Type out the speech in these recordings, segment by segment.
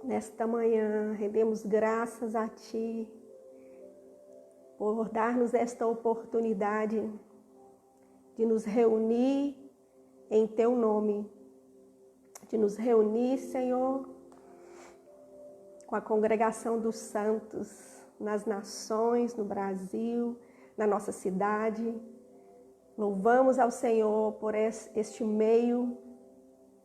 Nesta manhã, rendemos graças a Ti por dar-nos esta oportunidade de nos reunir em Teu nome, de nos reunir, Senhor, com a congregação dos santos nas nações, no Brasil, na nossa cidade. Louvamos ao Senhor por este meio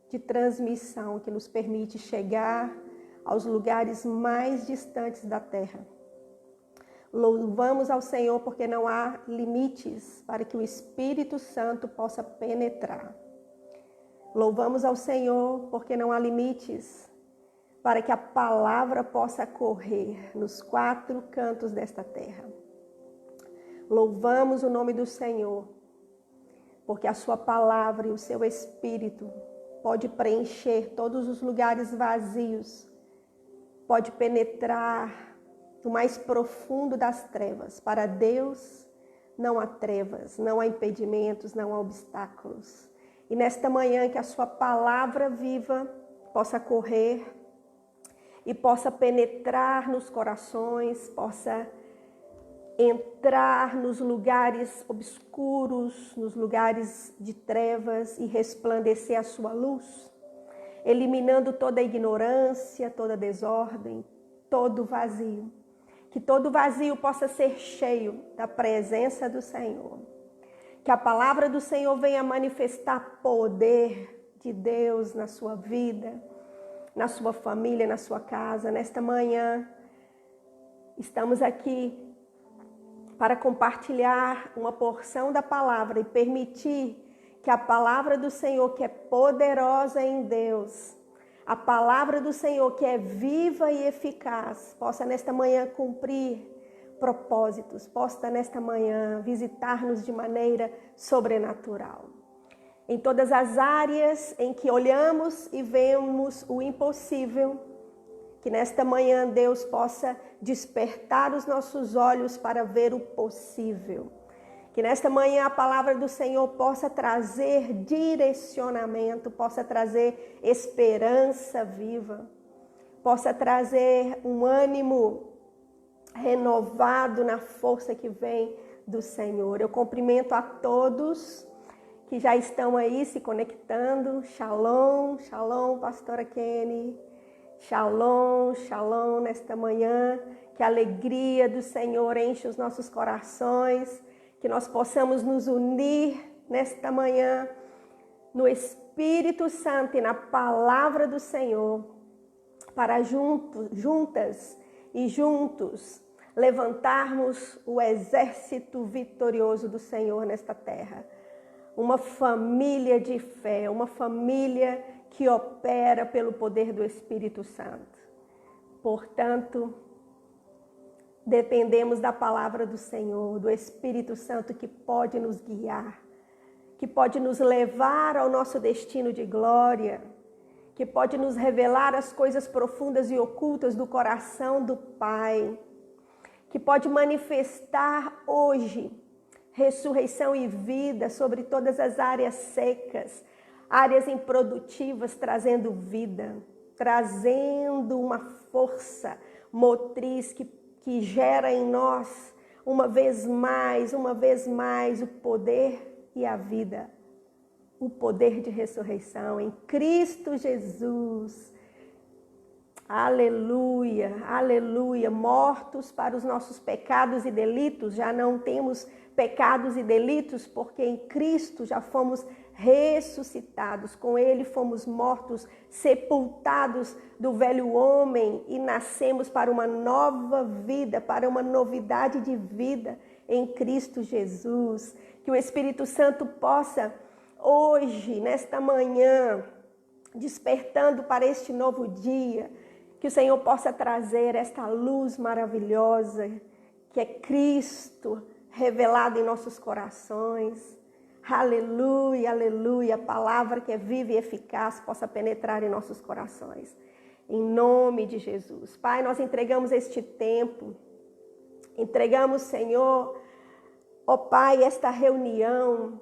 de transmissão que nos permite chegar aos lugares mais distantes da terra. Louvamos ao Senhor porque não há limites para que o Espírito Santo possa penetrar. Louvamos ao Senhor porque não há limites para que a palavra possa correr nos quatro cantos desta terra. Louvamos o nome do Senhor porque a sua palavra e o seu Espírito pode preencher todos os lugares vazios, pode penetrar no mais profundo das trevas. Para Deus não há trevas, não há impedimentos, não há obstáculos. E nesta manhã que a sua palavra viva possa correr e possa penetrar nos corações, possa entrar nos lugares obscuros, nos lugares de trevas e resplandecer a sua luz, eliminando toda a ignorância, toda a desordem, todo vazio. Que todo vazio possa ser cheio da presença do Senhor. Que a palavra do Senhor venha manifestar poder de Deus na sua vida, na sua família, na sua casa. Nesta manhã, estamos aqui para compartilhar uma porção da palavra e permitir que a palavra do Senhor, que é poderosa em Deus, a palavra do Senhor, que é viva e eficaz, possa nesta manhã cumprir propósitos, possa nesta manhã visitar-nos de maneira sobrenatural. Em todas as áreas em que olhamos e vemos o impossível, que nesta manhã Deus possa despertar os nossos olhos para ver o possível. Que nesta manhã a palavra do Senhor possa trazer direcionamento, possa trazer esperança viva, possa trazer um ânimo renovado na força que vem do Senhor. Eu cumprimento a todos que já estão aí se conectando. Shalom, shalom, pastora Kenny. Shalom, shalom nesta manhã. Que a alegria do Senhor enche os nossos corações. Que nós possamos nos unir nesta manhã no Espírito Santo e na palavra do Senhor, para juntas e juntos levantarmos o exército vitorioso do Senhor nesta terra. Uma família de fé, uma família que opera pelo poder do Espírito Santo. Portanto, dependemos da palavra do Senhor, do Espírito Santo que pode nos guiar, que pode nos levar ao nosso destino de glória, que pode nos revelar as coisas profundas e ocultas do coração do Pai, que pode manifestar hoje ressurreição e vida sobre todas as áreas secas, áreas improdutivas, trazendo vida, trazendo uma força motriz que gera em nós, uma vez mais, o poder e a vida, o poder de ressurreição em Cristo Jesus. Aleluia, aleluia. Mortos para os nossos pecados e delitos, já não temos pecados e delitos, porque em Cristo já fomos ressuscitados, com Ele fomos mortos, sepultados do velho homem e nascemos para uma nova vida, para uma novidade de vida em Cristo Jesus. Que o Espírito Santo possa hoje, nesta manhã, despertando para este novo dia, que o Senhor possa trazer esta luz maravilhosa, que é Cristo revelado em nossos corações. Aleluia, aleluia. A palavra que é viva e eficaz possa penetrar em nossos corações. Em nome de Jesus. Pai, nós entregamos este tempo. Entregamos, Senhor, ó Pai, esta reunião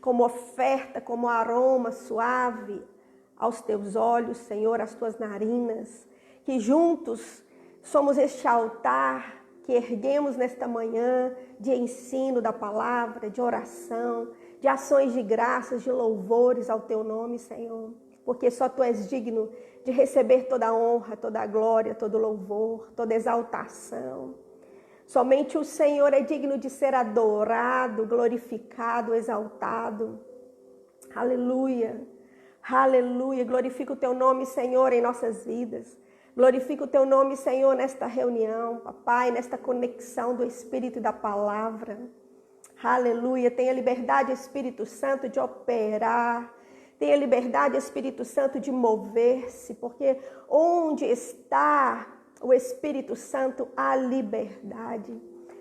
como oferta, como aroma suave aos teus olhos, Senhor, às tuas narinas. que juntos somos este altar que erguemos nesta manhã de ensino da palavra, de oração, de ações de graças, de louvores ao teu nome, Senhor. Porque só tu és digno de receber toda a honra, toda a glória, todo o louvor, toda a exaltação. Somente o Senhor é digno de ser adorado, glorificado, exaltado. Aleluia, aleluia. Glorifica o teu nome, Senhor, em nossas vidas. Glorifica o teu nome, Senhor, nesta reunião, papai, nesta conexão do Espírito e da palavra. Aleluia. Tenha liberdade, Espírito Santo, de operar. Tenha liberdade, Espírito Santo, de mover-se, porque onde está o Espírito Santo, há liberdade.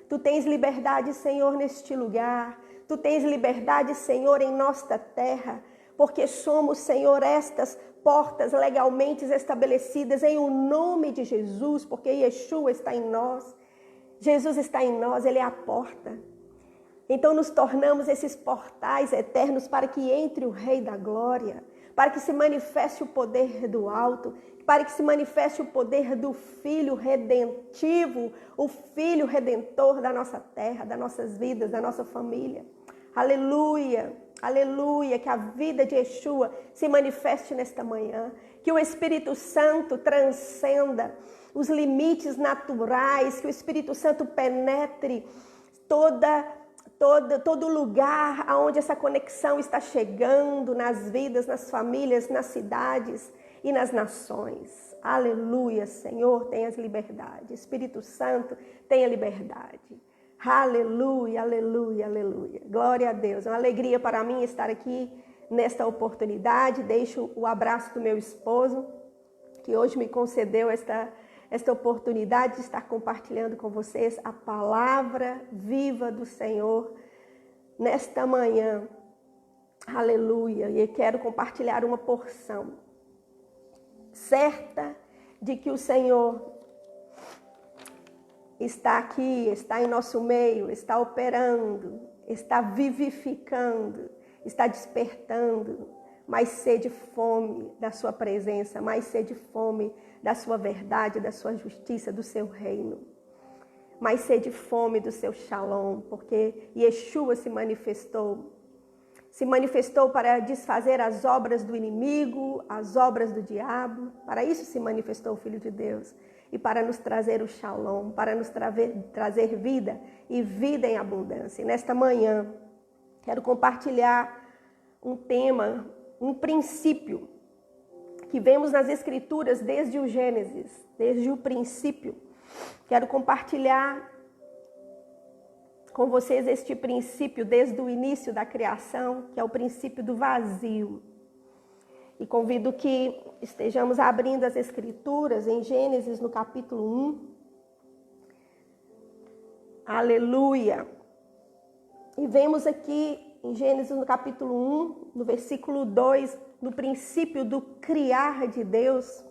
Tu tens liberdade, Senhor, neste lugar. Tu tens liberdade, Senhor, em nossa terra, porque somos, Senhor, estas portas legalmente estabelecidas em o nome de Jesus, porque Yeshua está em nós, Jesus está em nós, Ele é a porta. Então nos tornamos esses portais eternos para que entre o Rei da Glória, para que se manifeste o poder do alto, para que se manifeste o poder do Filho redentivo, o Filho redentor da nossa terra, das nossas vidas, da nossa família. Aleluia, aleluia, que a vida de Yeshua se manifeste nesta manhã, que o Espírito Santo transcenda os limites naturais, que o Espírito Santo penetre todo lugar aonde essa conexão está chegando, nas vidas, nas famílias, nas cidades e nas nações. Aleluia, Senhor, tenhas liberdade. Espírito Santo, tenha liberdade. Aleluia, aleluia, aleluia. Glória a Deus. É uma alegria para mim estar aqui nesta oportunidade. Deixo o abraço do meu esposo, que hoje me concedeu esta oportunidade de estar compartilhando com vocês a palavra viva do Senhor nesta manhã. Aleluia. E eu quero compartilhar uma porção certa de que o Senhor está aqui, está em nosso meio, está operando, está vivificando, está despertando mais sede e fome da sua presença, mais sede e fome da sua verdade, da sua justiça, do seu reino. Mais sede e fome do seu shalom, porque Yeshua se manifestou para desfazer as obras do inimigo, as obras do diabo. Para isso se manifestou o Filho de Deus. E para nos trazer o shalom, para nos trazer vida e vida em abundância. E nesta manhã, quero compartilhar um tema, um princípio, que vemos nas Escrituras desde o Gênesis, desde o princípio. Quero compartilhar com vocês este princípio desde o início da criação, que é o princípio do vazio. E convido que estejamos abrindo as Escrituras em Gênesis, no capítulo 1. Aleluia! E vemos aqui em Gênesis, no capítulo 1, no versículo 2, no princípio do criar de Deus.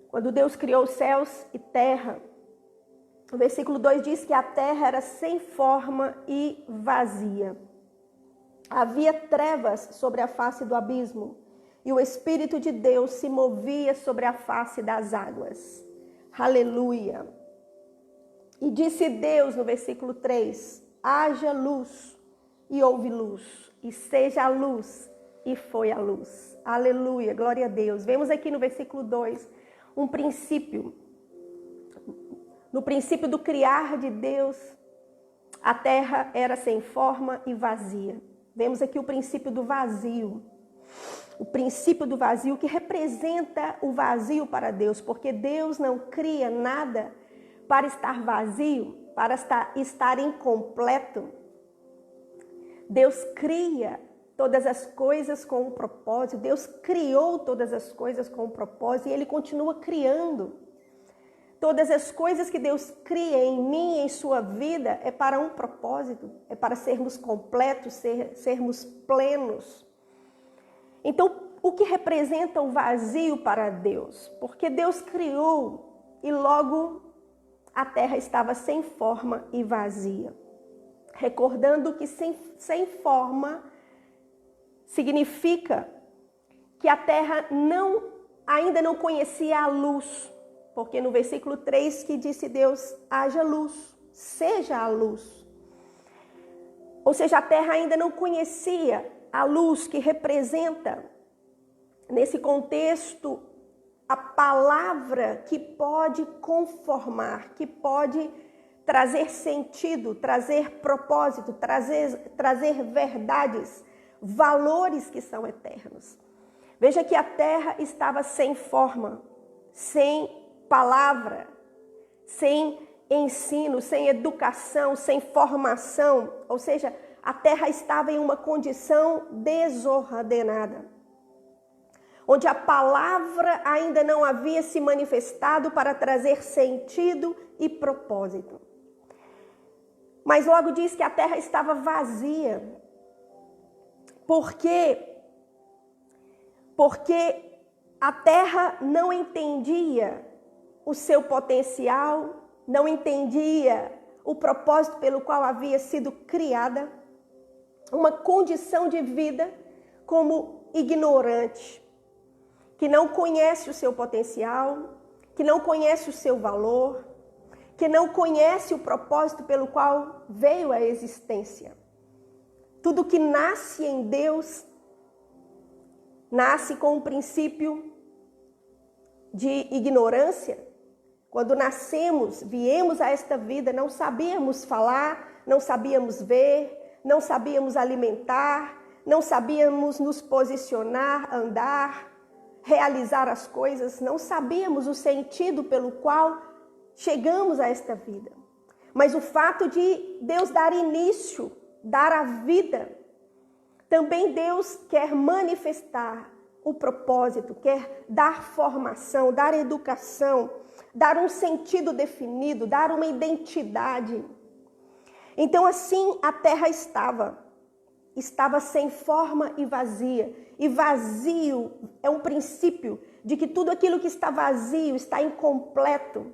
Quando Deus criou os céus e terra, o versículo 2 diz que a terra era sem forma e vazia. Havia trevas sobre a face do abismo, e o Espírito de Deus se movia sobre a face das águas. Aleluia! E disse Deus, no versículo 3, haja luz, e houve luz, e seja a luz, e foi a luz. Aleluia, glória a Deus. Vemos aqui no versículo 2, um princípio. No princípio do criar de Deus, a terra era sem forma e vazia. Vemos aqui o princípio do vazio. O princípio do vazio que representa o vazio para Deus, porque Deus não cria nada para estar vazio, para estar incompleto. Deus cria todas as coisas com um propósito. Deus criou todas as coisas com um propósito e Ele continua criando. Todas as coisas que Deus cria em mim e em sua vida é para um propósito, é para sermos completos, sermos plenos. Então, o que representa o vazio para Deus? Porque Deus criou e logo a terra estava sem forma e vazia. Recordando que sem forma significa que a terra não ainda não conhecia a luz, porque no versículo 3 que disse Deus, haja luz, seja a luz. Ou seja, a terra ainda não conhecia a luz que representa, nesse contexto, a palavra que pode conformar, que pode trazer sentido, trazer propósito, trazer verdades, valores que são eternos. Veja que a terra estava sem forma, sem palavra, sem ensino, sem educação, sem formação. Ou seja, a terra estava em uma condição desordenada, onde a palavra ainda não havia se manifestado para trazer sentido e propósito. Mas logo diz que a terra estava vazia. Por quê? Porque a terra não entendia o seu potencial, não entendia o propósito pelo qual havia sido criada, uma condição de vida como ignorante, que não conhece o seu potencial, que não conhece o seu valor, que não conhece o propósito pelo qual veio a existência. Tudo que nasce em Deus, nasce com um princípio de ignorância. Quando nascemos, viemos a esta vida, não sabíamos falar, não sabíamos ver, não sabíamos alimentar, não sabíamos nos posicionar, andar, realizar as coisas, não sabíamos o sentido pelo qual chegamos a esta vida. Mas o fato de Deus dar início, dar a vida, também Deus quer manifestar o propósito, quer dar formação, dar educação, dar um sentido definido, dar uma identidade. Então assim a terra estava sem forma e vazia. E vazio é um princípio de que tudo aquilo que está vazio, está incompleto,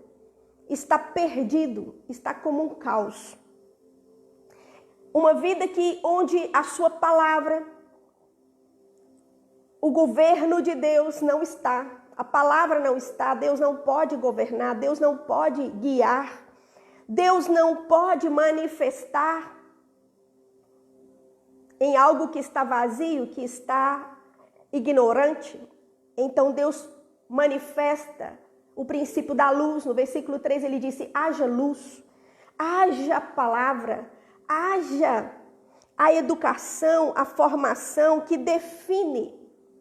está perdido, está como um caos. Uma vida onde a sua palavra, o governo de Deus não está, a palavra não está, Deus não pode governar, Deus não pode guiar, Deus não pode manifestar em algo que está vazio, que está ignorante. Então Deus manifesta o princípio da luz. No versículo 3 ele disse, haja luz, haja palavra, haja a educação, a formação que define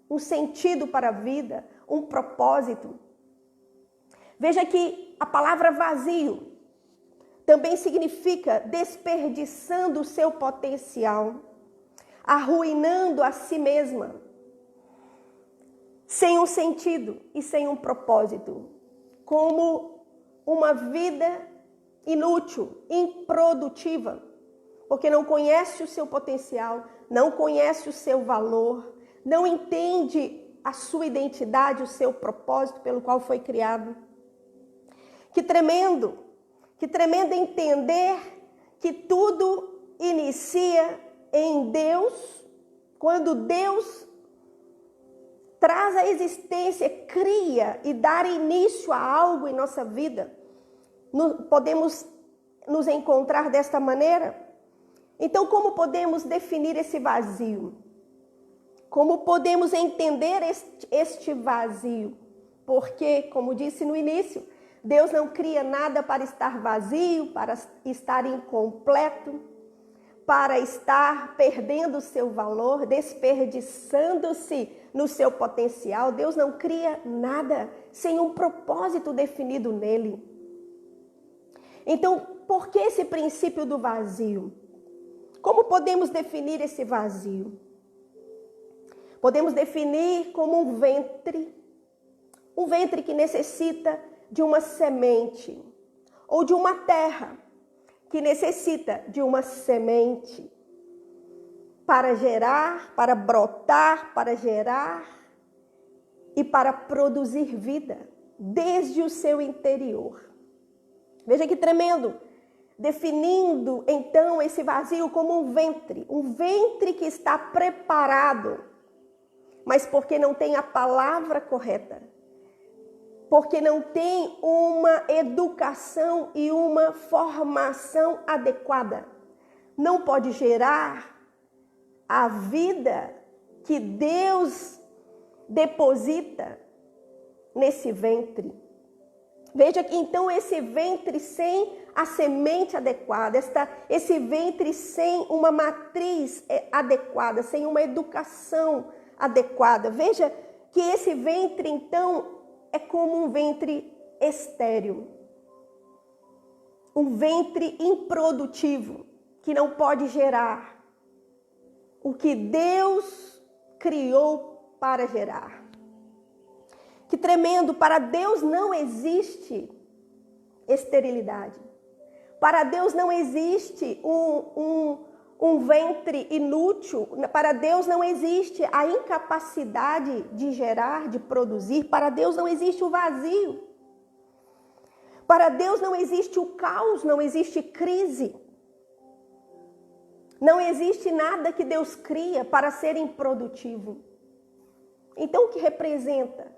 um sentido para a vida, um propósito. Veja que a palavra vazio também significa desperdiçando o seu potencial, arruinando a si mesma, sem um sentido e sem um propósito, como uma vida inútil, improdutiva, porque não conhece o seu potencial, não conhece o seu valor, não entende a sua identidade, o seu propósito pelo qual foi criado. Que tremendo entender que tudo inicia em Deus, quando Deus traz a existência, cria e dá início a algo em nossa vida. Podemos nos encontrar desta maneira? Então, como podemos definir esse vazio? Como podemos entender este vazio? Porque, como disse no início, Deus não cria nada para estar vazio, para estar incompleto, para estar perdendo o seu valor, desperdiçando-se no seu potencial. Deus não cria nada sem um propósito definido nele. Então, por que esse princípio do vazio? Como podemos definir esse vazio? Podemos definir como um ventre que necessita de uma semente, ou de uma terra que necessita de uma semente para gerar, para brotar, para gerar e para produzir vida desde o seu interior. Veja que tremendo, definindo então esse vazio como um ventre que está preparado, mas porque não tem a palavra correta, porque não tem uma educação e uma formação adequada. Não pode gerar a vida que Deus deposita nesse ventre. Veja que então esse ventre sem a semente adequada, esse ventre sem uma matriz adequada, sem uma educação adequada. Veja que esse ventre então é como um ventre estéril, um ventre improdutivo, que não pode gerar o que Deus criou para gerar. Que tremendo! Para Deus não existe esterilidade. Para Deus não existe um ventre inútil. Para Deus não existe a incapacidade de gerar, de produzir. Para Deus não existe o vazio. Para Deus não existe o caos, não existe crise. Não existe nada que Deus cria para ser improdutivo. Então, o que representa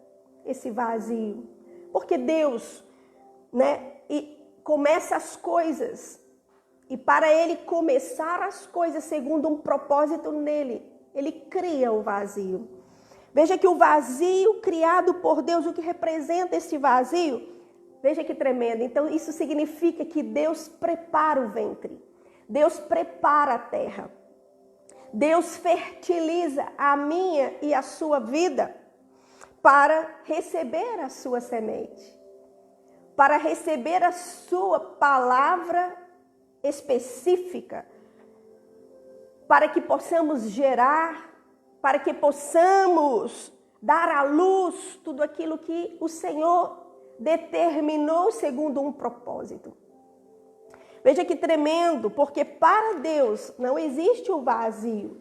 esse vazio? Porque Deus, e começa as coisas, e para Ele começar as coisas segundo um propósito nele, Ele cria o vazio. Veja que o vazio criado por Deus, o que representa esse vazio? Veja que tremendo. Então, isso significa que Deus prepara o ventre. Deus prepara a terra. Deus fertiliza a minha e a sua vida para receber a sua semente, para receber a sua palavra específica, para que possamos gerar, para que possamos dar à luz tudo aquilo que o Senhor determinou segundo um propósito. Veja que tremendo, porque para Deus não existe o vazio.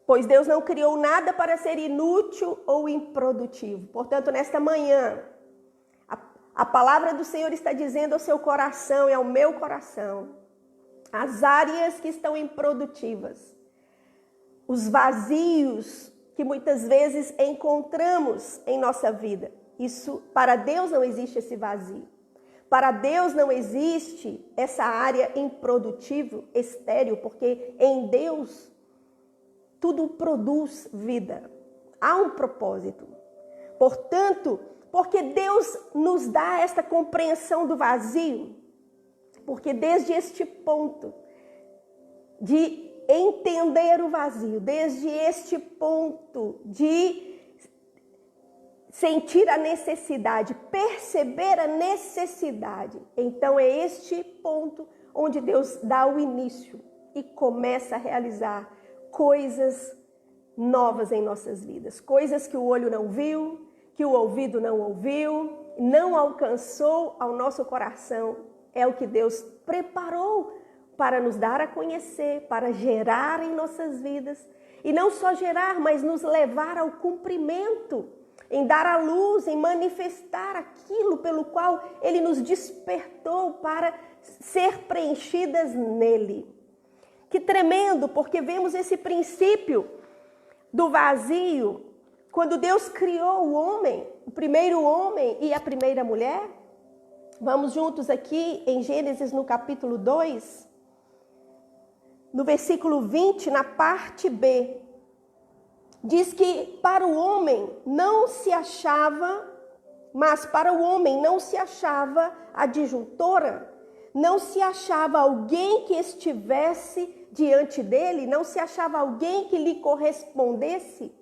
Pois Deus não criou nada para ser inútil ou improdutivo. Portanto, nesta manhã, a palavra do Senhor está dizendo ao seu coração e ao meu coração, as áreas que estão improdutivas, os vazios que muitas vezes encontramos em nossa vida. Isso, para Deus não existe esse vazio. Para Deus não existe essa área improdutível, estéril, porque em Deus tudo produz vida. Há um propósito. Portanto, porque Deus nos dá esta compreensão do vazio, porque desde este ponto de entender o vazio, desde este ponto de sentir a necessidade, perceber a necessidade, então é este ponto onde Deus dá o início e começa a realizar coisas novas em nossas vidas, coisas que o olho não viu, que o ouvido não ouviu, não alcançou ao nosso coração. É o que Deus preparou para nos dar a conhecer, para gerar em nossas vidas, e não só gerar, mas nos levar ao cumprimento, em dar à luz, em manifestar aquilo pelo qual Ele nos despertou para ser preenchidas nele. Que tremendo, porque vemos esse princípio do vazio quando Deus criou o homem, o primeiro homem e a primeira mulher. Vamos juntos aqui em Gênesis no capítulo 2, no versículo 20, na parte B. Diz que para o homem não se achava, mas para o homem não se achava adjuntora, não se achava alguém que estivesse diante dele, não se achava alguém que lhe correspondesse,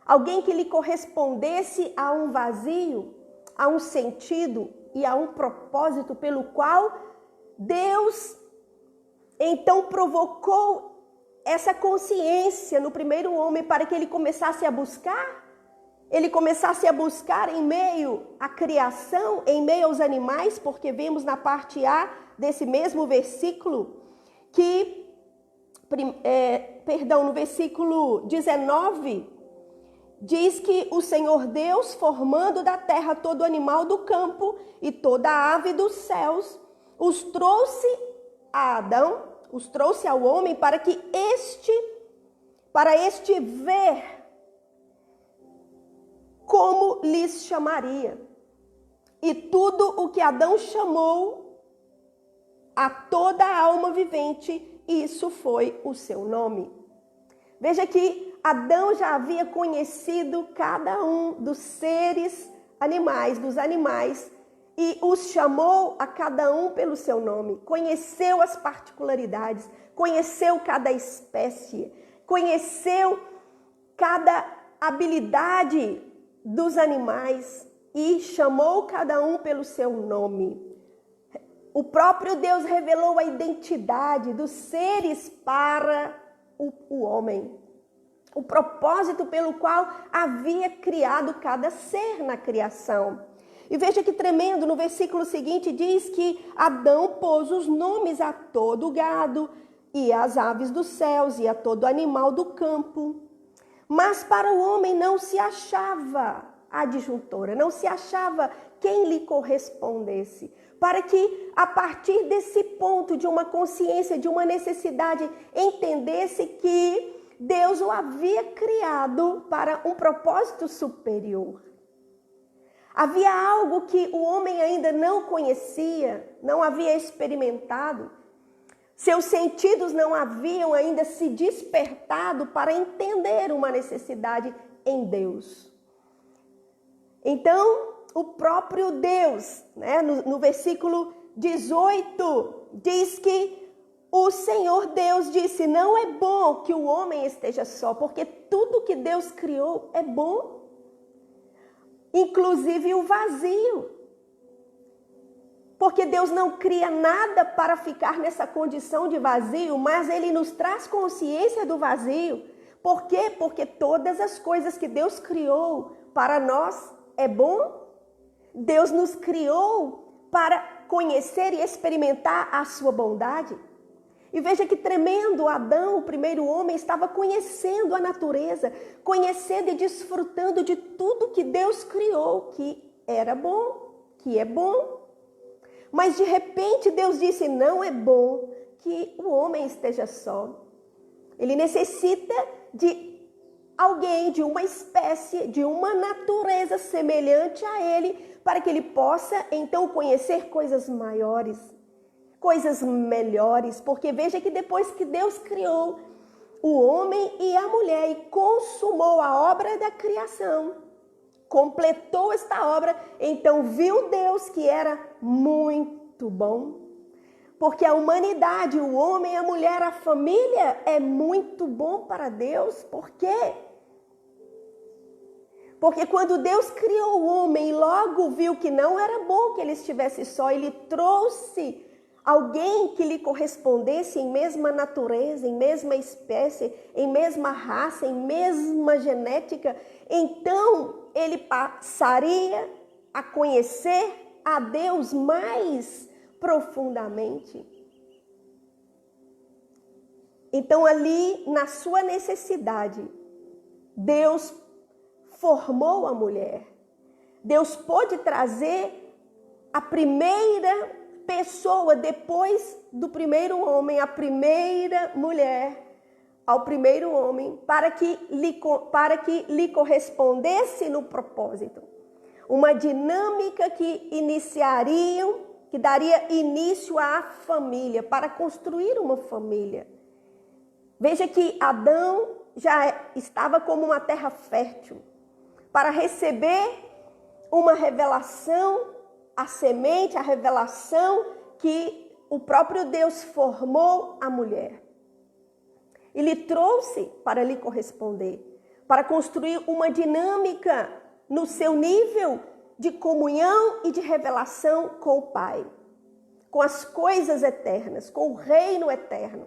alguém que lhe correspondesse a um vazio, a um sentido e a um propósito pelo qual Deus então provocou essa consciência no primeiro homem para que ele começasse a buscar. Ele começasse a buscar em meio à criação, em meio aos animais, porque vemos na parte A desse mesmo versículo que, no versículo 19, diz que o Senhor Deus, formando da terra todo animal do campo e toda ave dos céus, os trouxe a Adão, os trouxe ao homem para este ver como lhes chamaria. E tudo o que Adão chamou a toda a alma vivente, isso foi o seu nome. Veja que Adão já havia conhecido cada um dos seres animais, dos animais, e os chamou a cada um pelo seu nome. Conheceu as particularidades, conheceu cada espécie, conheceu cada habilidade dos animais e chamou cada um pelo seu nome. O próprio Deus revelou a identidade dos seres para o homem. O propósito pelo qual havia criado cada ser na criação. E veja que tremendo, no versículo seguinte diz que Adão pôs os nomes a todo o gado e às aves dos céus e a todo animal do campo. Mas para o homem não se achava adjuntora, não se achava quem lhe correspondesse. Para que a partir desse ponto de uma consciência, de uma necessidade, entendesse que Deus o havia criado para um propósito superior. Havia algo que o homem ainda não conhecia, não havia experimentado. Seus sentidos não haviam ainda se despertado para entender uma necessidade em Deus. Então, o próprio Deus, no versículo 18, diz que o Senhor Deus disse: não é bom que o homem esteja só, porque tudo que Deus criou é bom. Inclusive o vazio. Porque Deus não cria nada para ficar nessa condição de vazio, mas Ele nos traz consciência do vazio. Por quê? Porque todas as coisas que Deus criou para nós é bom. Deus nos criou para conhecer e experimentar a sua bondade. E veja que tremendo, Adão, o primeiro homem, estava conhecendo a natureza, conhecendo e desfrutando de tudo que Deus criou, que era bom, que é bom. Mas de repente Deus disse: não é bom que o homem esteja só. Ele necessita de alguém, de uma espécie, de uma natureza semelhante a ele, para que ele possa então conhecer coisas maiores, coisas melhores. Porque veja que depois que Deus criou o homem e a mulher e consumou a obra da criação, completou esta obra, então viu Deus que era muito bom. Porque a humanidade, o homem, a mulher, a família é muito bom para Deus. Por quê? Porque quando Deus criou o homem e logo viu que não era bom que ele estivesse só, ele trouxe alguém que lhe correspondesse em mesma natureza, em mesma espécie, em mesma raça, em mesma genética. Então ele passaria a conhecer a Deus mais profundamente. Então ali, na sua necessidade, Deus formou a mulher. Deus pôde trazer a primeira pessoa depois do primeiro homem, a primeira mulher ao primeiro homem, para que lhe correspondesse no propósito. Uma dinâmica que daria início à família, para construir uma família. Veja que Adão já estava como uma terra fértil, para receber uma revelação, a semente, a revelação que o próprio Deus formou a mulher. E lhe trouxe para lhe corresponder, para construir uma dinâmica no seu nível de comunhão e de revelação com o Pai, com as coisas eternas, com o reino eterno.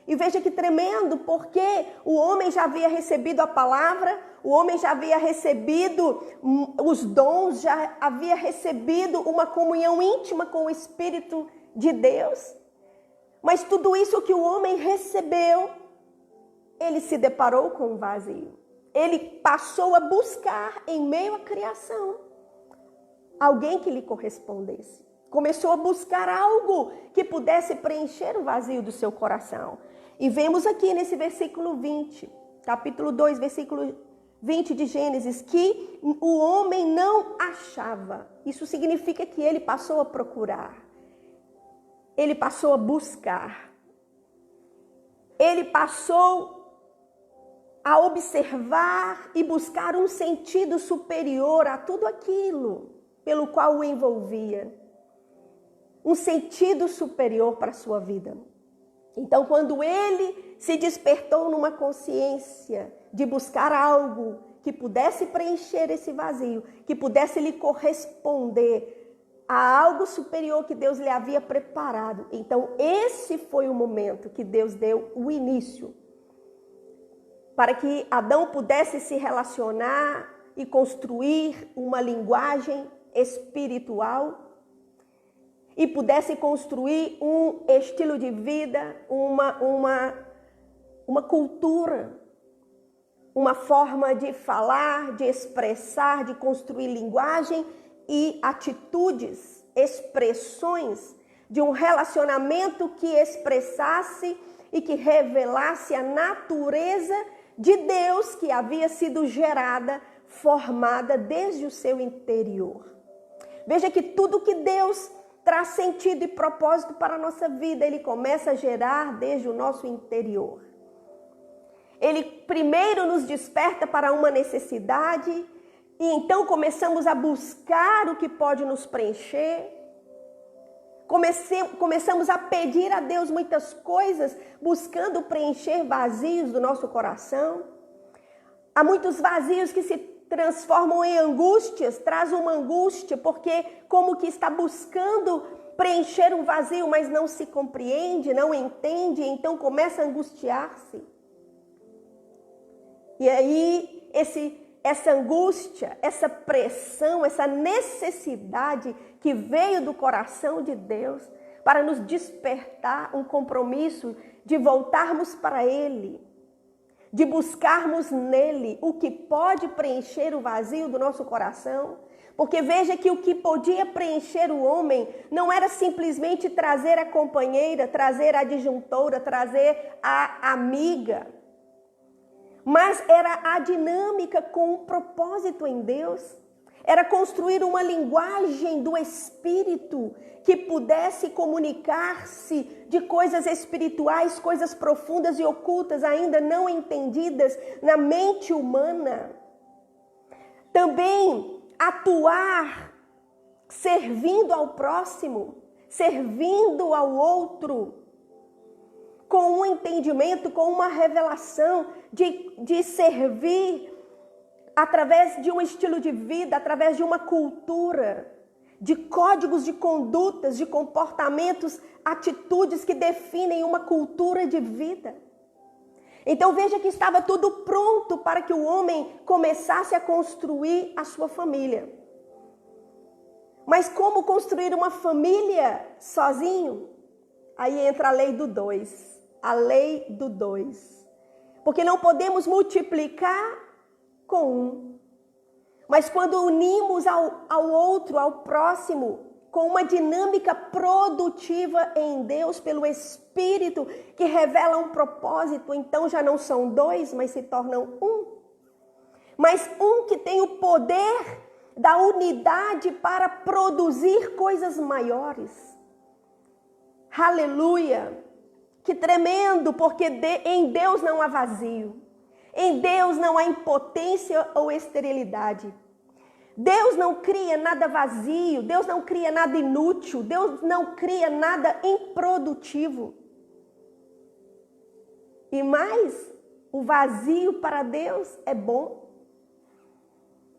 E veja que tremendo, porque o homem já havia recebido a palavra, o homem já havia recebido os dons, já havia recebido uma comunhão íntima com o Espírito de Deus. Mas tudo isso que o homem recebeu, ele se deparou com um vazio. Ele passou a buscar em meio à criação alguém que lhe correspondesse. Começou a buscar algo que pudesse preencher o vazio do seu coração. E vemos aqui nesse versículo 20, capítulo 2, versículo 20 de Gênesis, que o homem não achava. Isso significa que ele passou a procurar. Ele passou a buscar. Ele passou a observar e buscar um sentido superior a tudo aquilo pelo qual o envolvia. Um sentido superior para a sua vida. Então, quando ele se despertou numa consciência de buscar algo que pudesse preencher esse vazio, que pudesse lhe corresponder a algo superior que Deus lhe havia preparado. Então, esse foi o momento que Deus deu o início para que Adão pudesse se relacionar e construir uma linguagem espiritual e pudesse construir um estilo de vida, uma cultura, uma forma de falar, de expressar, de construir linguagem e atitudes, expressões de um relacionamento que expressasse e que revelasse a natureza de Deus que havia sido gerada, formada desde o seu interior. Veja que tudo que Deus traz sentido e propósito para a nossa vida, ele começa a gerar desde o nosso interior. Ele primeiro nos desperta para uma necessidade e então começamos a buscar o que pode nos preencher. Começamos a pedir a Deus muitas coisas, buscando preencher vazios do nosso coração. Há muitos vazios que se transformam em angústias, traz uma angústia, porque como que está buscando preencher um vazio, mas não se compreende, não entende, então começa a angustiar-se. E aí, essa angústia, essa pressão, essa necessidade que veio do coração de Deus para nos despertar um compromisso de voltarmos para Ele, de buscarmos nele o que pode preencher o vazio do nosso coração. Porque veja que o que podia preencher o homem não era simplesmente trazer a companheira, trazer a adjuntora, trazer a amiga, mas era a dinâmica com um propósito em Deus. Era construir uma linguagem do Espírito que pudesse comunicar-se de coisas espirituais, coisas profundas e ocultas, ainda não entendidas na mente humana. Também atuar servindo ao próximo, servindo ao outro, com um entendimento, com uma revelação de servir através de um estilo de vida, através de uma cultura, de códigos de condutas, de comportamentos, atitudes que definem uma cultura de vida. Então veja que estava tudo pronto para que o homem começasse a construir a sua família. Mas como construir uma família sozinho? Aí entra a lei do 2. A lei do 2. Porque não podemos multiplicar com um. Mas quando unimos ao outro, ao próximo, com uma dinâmica produtiva em Deus, pelo Espírito, que revela um propósito, então já não são 2, mas se tornam um. Mas um que tem o poder da unidade para produzir coisas maiores. Aleluia! Que tremendo, porque em Deus não há vazio. Em Deus não há impotência ou esterilidade. Deus não cria nada vazio, Deus não cria nada inútil, Deus não cria nada improdutivo. E mais, o vazio para Deus é bom,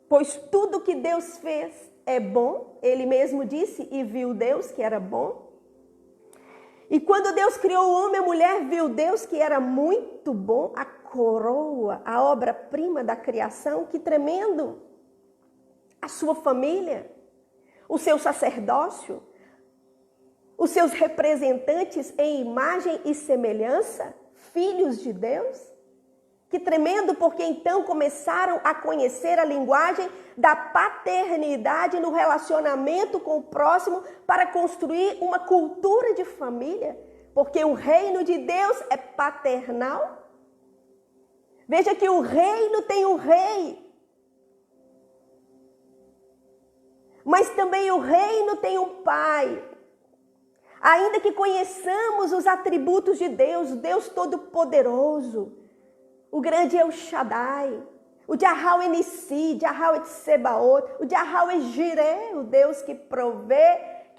pois tudo que Deus fez é bom, Ele mesmo disse, e viu Deus que era bom. E quando Deus criou o homem e a mulher, viu Deus que era muito bom, a coroa, a obra-prima da criação, que tremendo! A sua família, o seu sacerdócio, os seus representantes em imagem e semelhança, filhos de Deus. Que tremendo, porque então começaram a conhecer a linguagem da paternidade no relacionamento com o próximo para construir uma cultura de família. Porque o reino de Deus é paternal. Veja que o reino tem um rei. Mas também o reino tem um pai. Ainda que conheçamos os atributos de Deus, o Deus Todo-Poderoso, o grande El Shaddai, o Yahweh Nissi, Yahweh Tsebaot, o Yahweh Jireh, o Deus que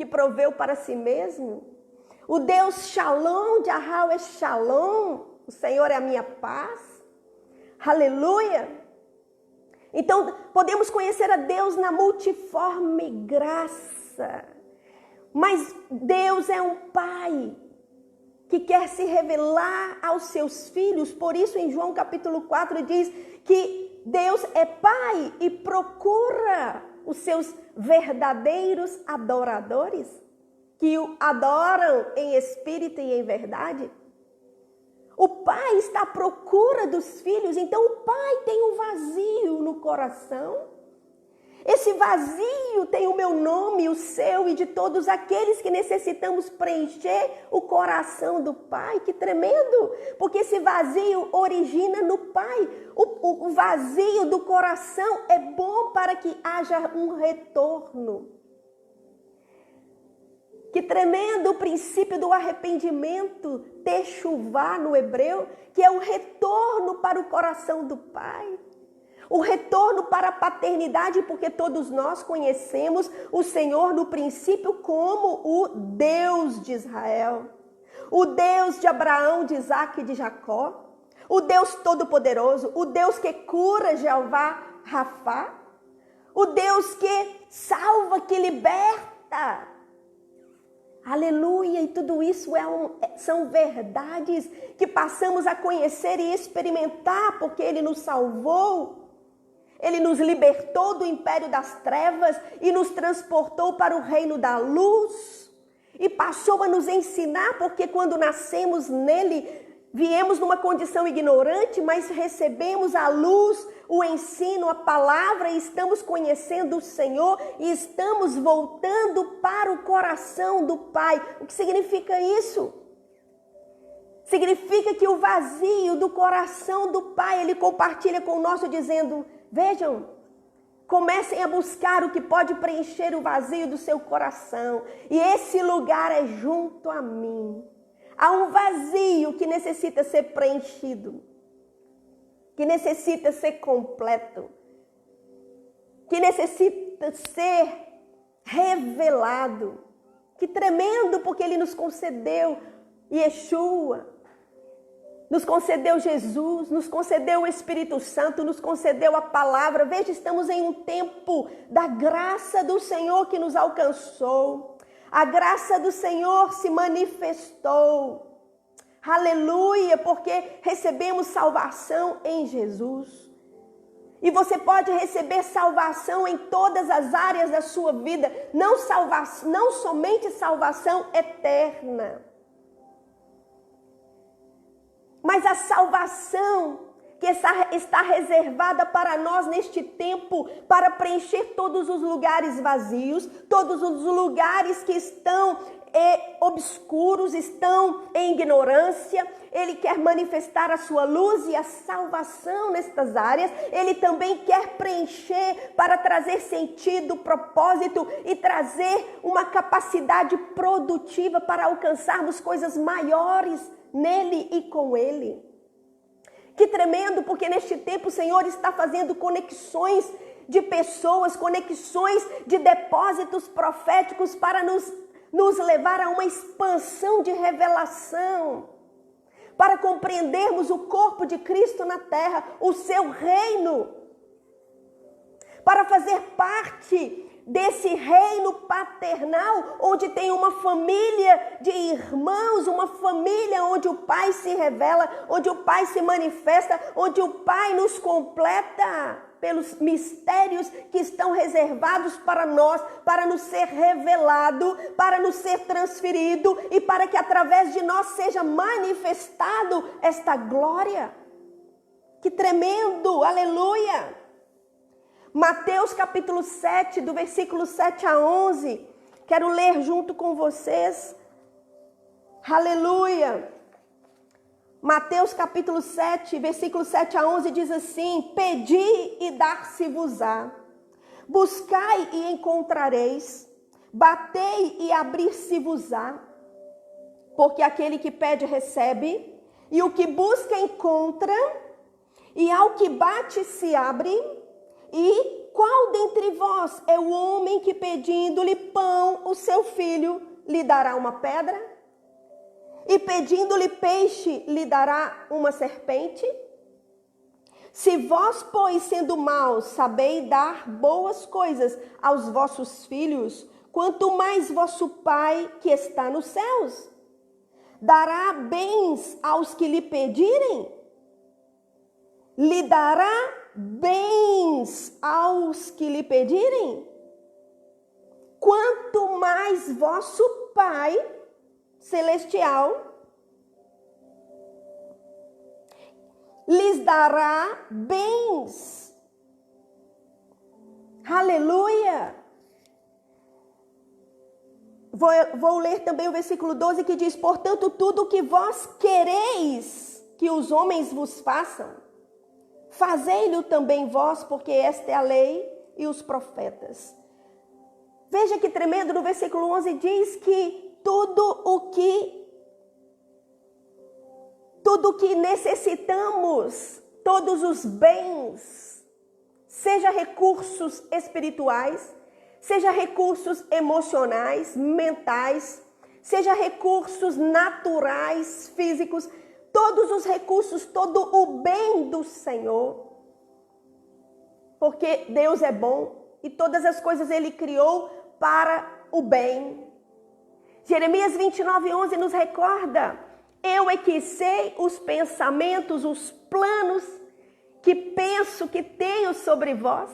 proveu para si mesmo, o Deus Shalom, Yahweh Shalom, o Senhor é a minha paz, aleluia. Então podemos conhecer a Deus na multiforme graça, mas Deus é um pai que quer se revelar aos seus filhos. Por isso em João capítulo 4 diz que Deus é pai e procura os seus verdadeiros adoradores, que o adoram em espírito e em verdade. O pai está à procura dos filhos, então o pai tem um vazio no coração. Esse vazio tem o meu nome, o seu e de todos aqueles que necessitamos preencher o coração do Pai. Que tremendo! Porque esse vazio origina no Pai. O vazio do coração é bom para que haja um retorno. Que tremendo o princípio do arrependimento, techuvá no hebreu, que é o retorno para o coração do Pai. O retorno para a paternidade, porque todos nós conhecemos o Senhor no princípio como o Deus de Israel, o Deus de Abraão, de Isaac e de Jacó, o Deus Todo-Poderoso, o Deus que cura, Jeová Rafá, o Deus que salva, que liberta. Aleluia! E tudo isso são verdades que passamos a conhecer e experimentar, porque Ele nos salvou. Ele nos libertou do império das trevas e nos transportou para o reino da luz. E passou a nos ensinar, porque quando nascemos nele, viemos numa condição ignorante, mas recebemos a luz, o ensino, a palavra, e estamos conhecendo o Senhor e estamos voltando para o coração do Pai. O que significa isso? Significa que o vazio do coração do Pai, Ele compartilha com o nosso dizendo: vejam, comecem a buscar o que pode preencher o vazio do seu coração. E esse lugar é junto a mim. Há um vazio que necessita ser preenchido, que necessita ser completo, que necessita ser revelado. Que tremendo, porque Ele nos concedeu Yeshua, nos concedeu Jesus, nos concedeu o Espírito Santo, nos concedeu a palavra. Veja, estamos em um tempo da graça do Senhor que nos alcançou. A graça do Senhor se manifestou. Aleluia, porque recebemos salvação em Jesus. E você pode receber salvação em todas as áreas da sua vida, não somente salvação eterna, mas a salvação que está reservada para nós neste tempo, para preencher todos os lugares vazios, todos os lugares que estão obscuros, estão em ignorância. Ele quer manifestar a sua luz e a salvação nestas áreas. Ele também quer preencher para trazer sentido, propósito e trazer uma capacidade produtiva para alcançarmos coisas maiores nele e com ele. Que tremendo, porque neste tempo o Senhor está fazendo conexões de pessoas, conexões de depósitos proféticos para nos levar a uma expansão de revelação, para compreendermos o corpo de Cristo na terra, o seu reino, para fazer parte desse reino paternal, onde tem uma família de irmãos, uma família onde o Pai se revela, onde o Pai se manifesta, onde o Pai nos completa pelos mistérios que estão reservados para nós, para nos ser revelado, para nos ser transferido e para que através de nós seja manifestado esta glória. Que tremendo, aleluia! Mateus capítulo 7, do versículo 7 a 11, quero ler junto com vocês, aleluia. Mateus capítulo 7, versículo 7 a 11 diz assim: pedi e dar-se-vos-á, buscai e encontrareis, batei e abrir-se-vos-á, porque aquele que pede recebe, e o que busca encontra, e ao que bate se abre. E qual dentre vós é o homem que, pedindo-lhe pão, o seu filho lhe dará uma pedra? E pedindo-lhe peixe, lhe dará uma serpente? Se vós, pois, sendo maus, sabeis dar boas coisas aos vossos filhos, quanto mais vosso Pai que está nos céus dará bens aos que lhe pedirem? Lhe dará bens aos que lhe pedirem? Quanto mais vosso Pai celestial lhes dará bens. Aleluia! Vou ler também o versículo 12 que diz: portanto, tudo o que vós quereis que os homens vos façam, fazei-lo também vós, porque esta é a lei e os profetas. Veja que tremendo, no versículo 11 diz que tudo o que necessitamos, todos os bens, seja recursos espirituais, seja recursos emocionais, mentais, seja recursos naturais, físicos, todos os recursos, todo o bem do Senhor, porque Deus é bom e todas as coisas Ele criou para o bem. Jeremias 29:11 nos recorda: eu é que sei os pensamentos, os planos que penso que tenho sobre vós,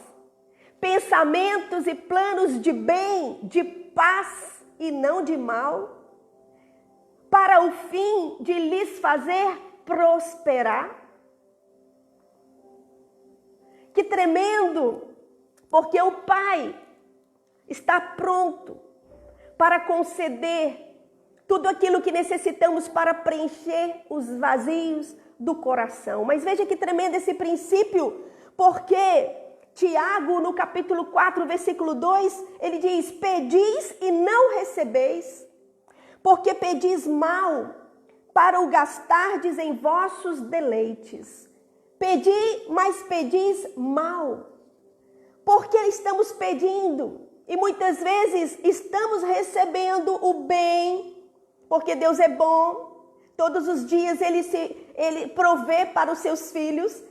pensamentos e planos de bem, de paz e não de mal, para o fim de lhes fazer prosperar. Que tremendo, porque o Pai está pronto para conceder tudo aquilo que necessitamos para preencher os vazios do coração. Mas veja que tremendo esse princípio, porque Tiago, no capítulo 4, versículo 2, ele diz: pedis e não recebeis, porque pedis mal, para o gastardes em vossos deleites. Pedi, mas pedis mal. Porque estamos pedindo e muitas vezes estamos recebendo o bem, porque Deus é bom, todos os dias Ele provê para os seus filhos,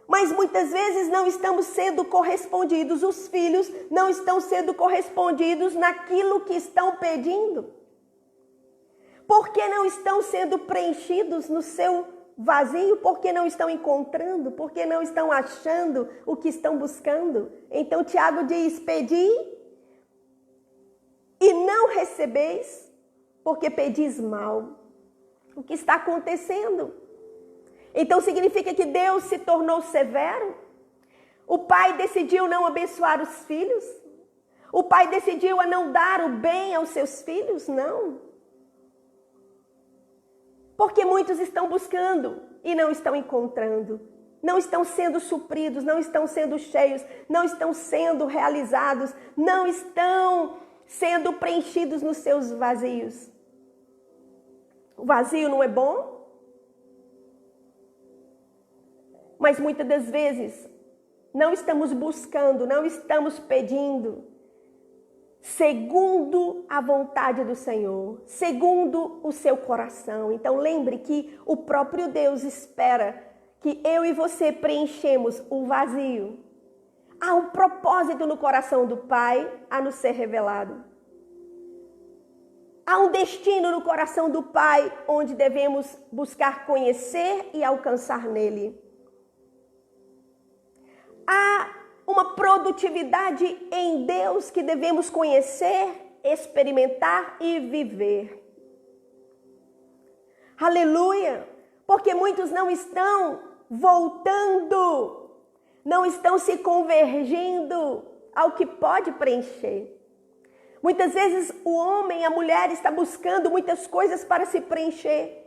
mas muitas vezes não estamos sendo correspondidos, os filhos não estão sendo correspondidos naquilo que estão pedindo. Porque não estão sendo preenchidos no seu vazio, porque não estão encontrando, porque não estão achando o que estão buscando. Então Tiago diz: pedi e não recebeis, porque pedis mal. O que está acontecendo? Então significa que Deus se tornou severo? O pai decidiu não abençoar os filhos? O pai decidiu a não dar o bem aos seus filhos? Não. Porque muitos estão buscando e não estão encontrando. Não estão sendo supridos, não estão sendo cheios, não estão sendo realizados, não estão sendo preenchidos nos seus vazios. O vazio não é bom? Mas muitas das vezes não estamos buscando, não estamos pedindo segundo a vontade do Senhor, segundo o seu coração. Então lembre que o próprio Deus espera que eu e você preenchemos o vazio. Há um propósito no coração do Pai a nos ser revelado. Há um destino no coração do Pai onde devemos buscar conhecer e alcançar nele. Há uma produtividade em Deus que devemos conhecer, experimentar e viver. Aleluia! Porque muitos não estão voltando, não estão se convergindo ao que pode preencher. Muitas vezes o homem, a mulher está buscando muitas coisas para se preencher.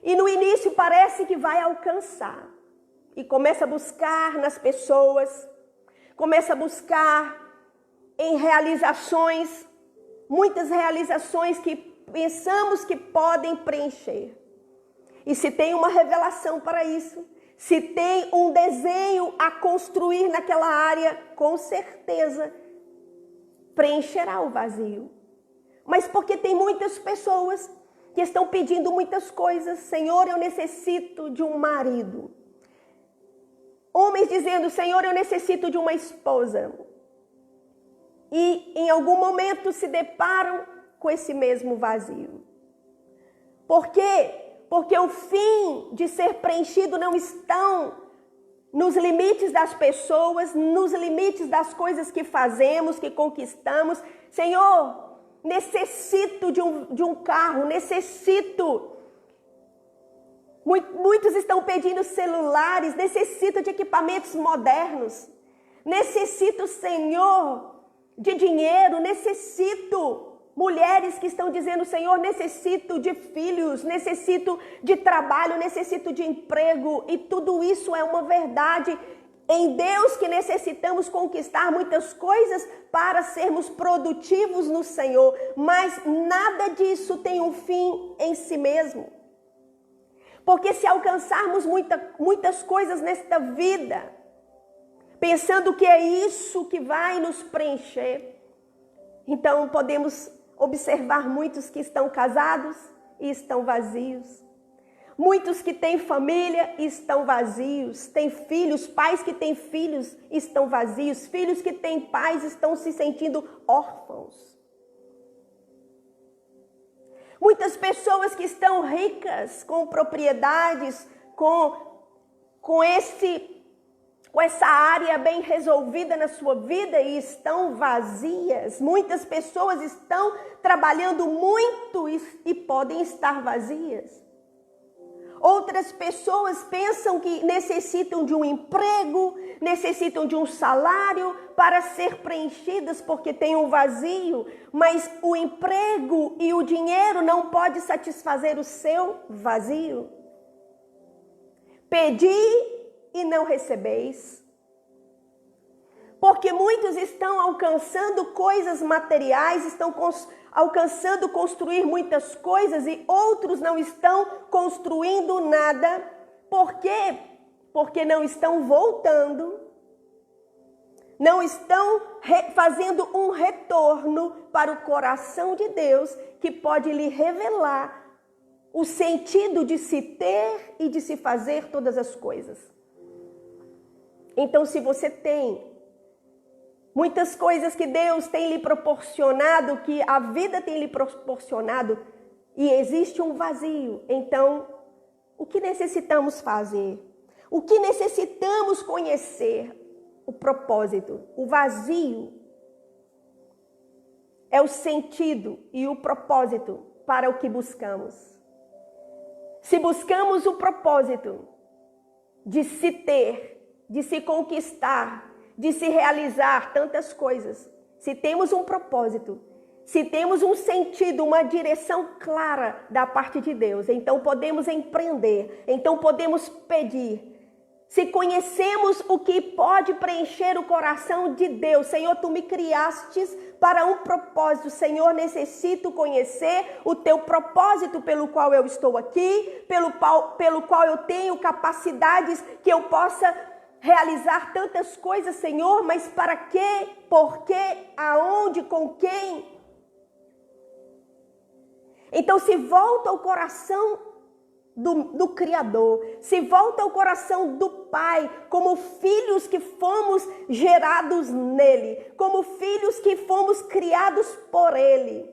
E no início parece que vai alcançar. E começa a buscar nas pessoas, começa a buscar em realizações, muitas realizações que pensamos que podem preencher. E se tem uma revelação para isso, se tem um desenho a construir naquela área, com certeza preencherá o vazio. Mas porque tem muitas pessoas que estão pedindo muitas coisas. Senhor, eu necessito de um marido. Homens dizendo, Senhor, eu necessito de uma esposa. E em algum momento se deparam com esse mesmo vazio. Por quê? Porque o fim de ser preenchido não estão nos limites das pessoas, nos limites das coisas que fazemos, que conquistamos. Senhor, necessito de um carro, necessito. Muitos estão pedindo celulares, necessito de equipamentos modernos. Necessito, Senhor, de dinheiro, necessito. Mulheres que estão dizendo, Senhor, necessito de filhos, necessito de trabalho, necessito de emprego. E tudo isso é uma verdade em Deus, que necessitamos conquistar muitas coisas para sermos produtivos no Senhor. Mas nada disso tem um fim em si mesmo. Porque se alcançarmos muitas coisas nesta vida, pensando que é isso que vai nos preencher, então podemos observar muitos que estão casados e estão vazios. Muitos que têm família e estão vazios. Têm filhos, pais que têm filhos estão vazios. Filhos que têm pais estão se sentindo órfãos. Muitas pessoas que estão ricas, com propriedades, com essa área bem resolvida na sua vida e estão vazias. Muitas pessoas estão trabalhando muito e podem estar vazias. Outras pessoas pensam que necessitam de um emprego, necessitam de um salário para ser preenchidas porque tem um vazio, mas o emprego e o dinheiro não pode satisfazer o seu vazio. Pedi e não recebeis. Porque muitos estão alcançando coisas materiais, estão alcançando construir muitas coisas e outros não estão construindo nada. Por quê? Porque não estão voltando, não estão fazendo um retorno para o coração de Deus, que pode lhe revelar o sentido de se ter e de se fazer todas as coisas. Então, se você tem muitas coisas que Deus tem lhe proporcionado, que a vida tem lhe proporcionado, e existe um vazio, então, o que necessitamos fazer? O que necessitamos conhecer? O propósito. O vazio é o sentido e o propósito para o que buscamos. Se buscamos o propósito de se ter, de se conquistar, de se realizar tantas coisas, se temos um propósito, se temos um sentido, uma direção clara da parte de Deus, então podemos empreender, então podemos pedir. Se conhecemos o que pode preencher o coração de Deus, Senhor, Tu me criastes para um propósito, Senhor, necessito conhecer o Teu propósito pelo qual eu estou aqui, pelo qual eu tenho capacidades que eu possa realizar tantas coisas, Senhor, mas para quê? Por quê? Aonde? Com quem? Então se volta ao coração do Criador, se volta ao coração do Pai, como filhos que fomos gerados nele, como filhos que fomos criados por Ele.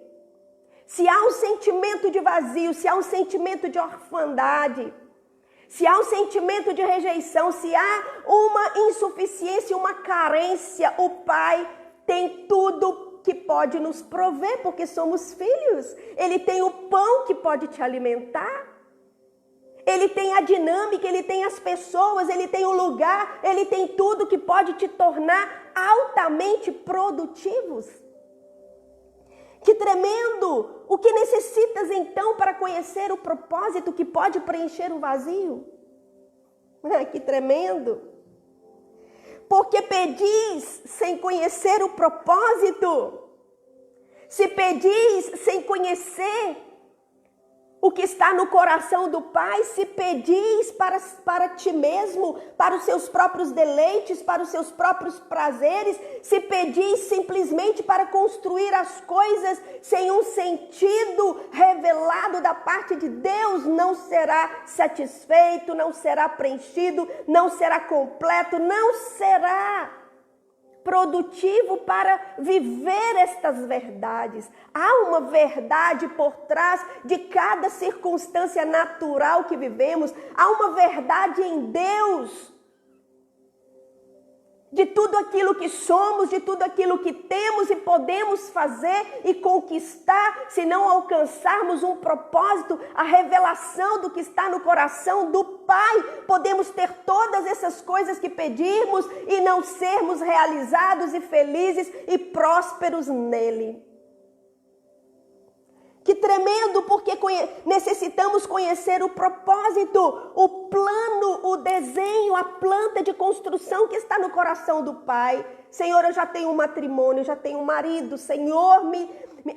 Se há um sentimento de vazio, se há um sentimento de orfandade, se há um sentimento de rejeição, se há uma insuficiência, uma carência, o Pai tem tudo que pode nos prover, porque somos filhos. Ele tem o pão que pode te alimentar. Ele tem a dinâmica, Ele tem as pessoas, Ele tem o lugar, Ele tem tudo que pode te tornar altamente produtivos. Que tremendo! O que necessitas então para conhecer o propósito que pode preencher o vazio? Que tremendo! Porque pedis sem conhecer o propósito. Se pedis sem conhecer o que está no coração do Pai, se pedis para ti mesmo, para os seus próprios deleites, para os seus próprios prazeres, se pedis simplesmente para construir as coisas sem um sentido revelado da parte de Deus, não será satisfeito, não será preenchido, não será completo, não será produtivo para viver estas verdades. Há uma verdade por trás de cada circunstância natural que vivemos. Há uma verdade em Deus. De tudo aquilo que somos, de tudo aquilo que temos e podemos fazer e conquistar, se não alcançarmos um propósito, a revelação do que está no coração do Pai. Podemos ter todas essas coisas que pedirmos e não sermos realizados e felizes e prósperos nele. Que tremendo, porque necessitamos conhecer o propósito, o plano, o desenho, a planta de construção que está no coração do Pai. Senhor, eu já tenho um matrimônio, já tenho um marido. Senhor,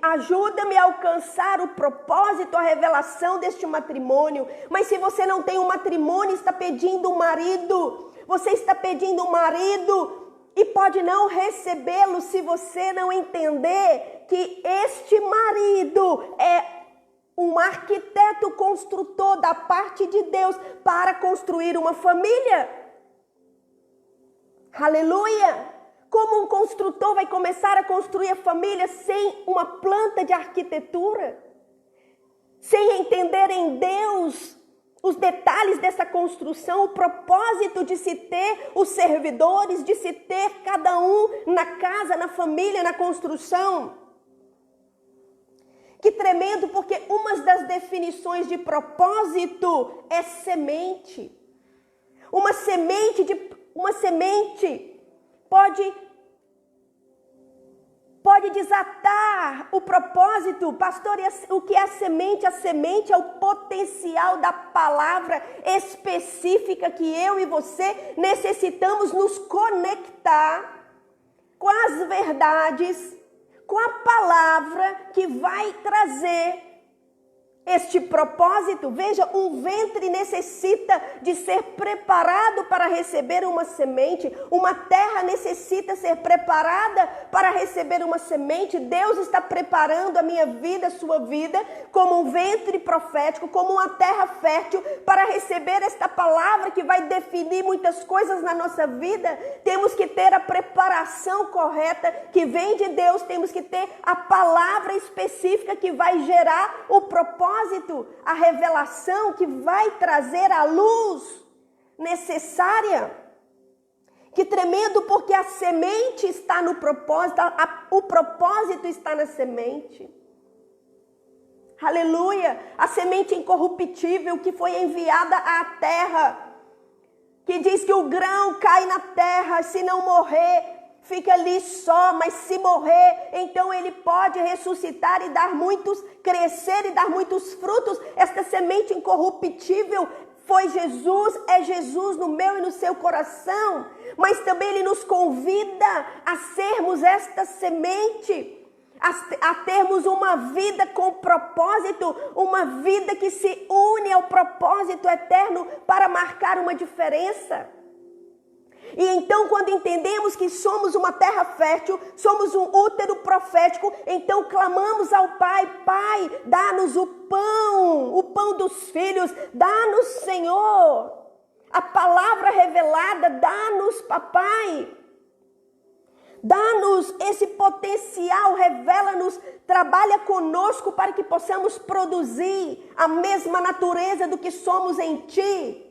ajuda-me a alcançar o propósito, a revelação deste matrimônio. Mas se você não tem um matrimônio, está pedindo um marido. Você está pedindo um marido e pode não recebê-lo se você não entender que este marido é um arquiteto construtor da parte de Deus para construir uma família. Aleluia! Como um construtor vai começar a construir a família sem uma planta de arquitetura? Sem entender em Deus os detalhes dessa construção, o propósito de se ter os servidores, de se ter cada um na casa, na família, na construção. Que tremendo, porque uma das definições de propósito é semente. Uma semente pode desatar o propósito. Pastor, o que é a semente? A semente é o potencial da palavra específica que eu e você necessitamos nos conectar com as verdades, com a palavra que vai trazer este propósito. Veja, um ventre necessita de ser preparado para receber uma semente. Uma terra necessita ser preparada para receber uma semente. Deus está preparando a minha vida, a sua vida, como um ventre profético, como uma terra fértil, para receber esta palavra que vai definir muitas coisas na nossa vida. Temos que ter a preparação correta que vem de Deus. Temos que ter a palavra específica que vai gerar o propósito, a revelação que vai trazer a luz necessária. Que tremendo, porque a semente está no propósito, o propósito está na semente. Aleluia! A semente incorruptível que foi enviada à terra, que diz que o grão cai na terra, se não morrer, fica ali só, mas se morrer, então ele pode ressuscitar e dar muitos, crescer e dar muitos frutos. Esta semente incorruptível foi Jesus, é Jesus no meu e no seu coração, mas também ele nos convida a sermos esta semente, a termos uma vida com propósito, uma vida que se une ao propósito eterno para marcar uma diferença. E então, quando entendemos que somos uma terra fértil, somos um útero profético, então clamamos ao Pai: Pai, dá-nos o pão dos filhos, dá-nos, Senhor, a palavra revelada, dá-nos, Papai, dá-nos esse potencial, revela-nos, trabalha conosco para que possamos produzir a mesma natureza do que somos em Ti,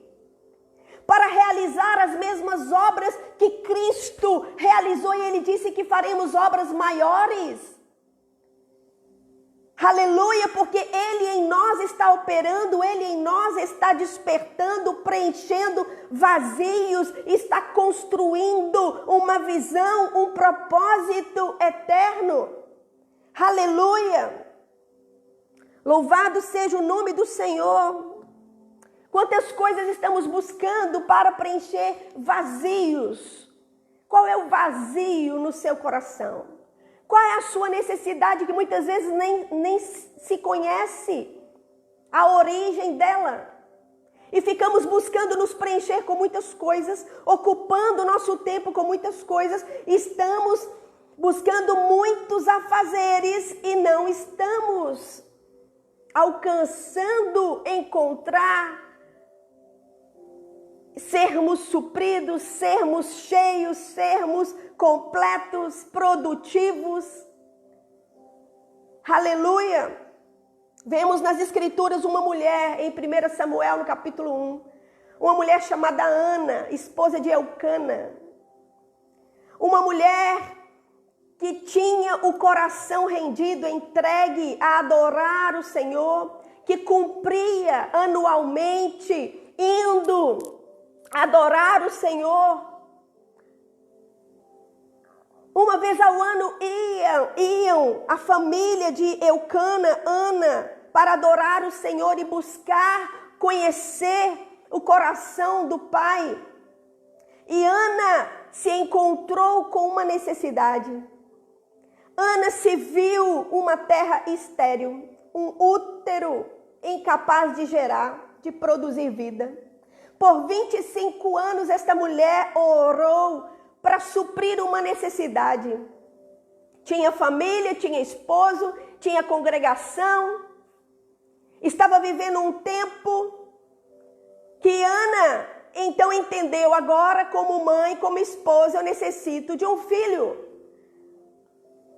para realizar as mesmas obras que Cristo realizou, e Ele disse que faremos obras maiores. Aleluia, porque Ele em nós está operando, Ele em nós está despertando, preenchendo vazios, está construindo uma visão, um propósito eterno. Aleluia! Louvado seja o nome do Senhor. Quantas coisas estamos buscando para preencher vazios? Qual é o vazio no seu coração? Qual é a sua necessidade que muitas vezes nem se conhece a origem dela? E ficamos buscando nos preencher com muitas coisas, ocupando o nosso tempo com muitas coisas. Estamos buscando muitos afazeres e não estamos alcançando encontrar, sermos supridos, sermos cheios, sermos completos, produtivos. Aleluia! Vemos nas escrituras uma mulher, em 1 Samuel, no capítulo 1, uma mulher chamada Ana, esposa de Eucana. Uma mulher que tinha o coração rendido, entregue a adorar o Senhor, que cumpria anualmente, indo adorar o Senhor. Uma vez ao ano iam a família de Eucana, Ana, para adorar o Senhor e buscar conhecer o coração do Pai. E Ana se encontrou com uma necessidade. Ana se viu uma terra estéril, um útero incapaz de gerar, de produzir vida. Por 25 anos esta mulher orou para suprir uma necessidade. Tinha família, tinha esposo, tinha congregação. Estava vivendo um tempo que Ana então entendeu, agora como mãe, como esposa, eu necessito de um filho.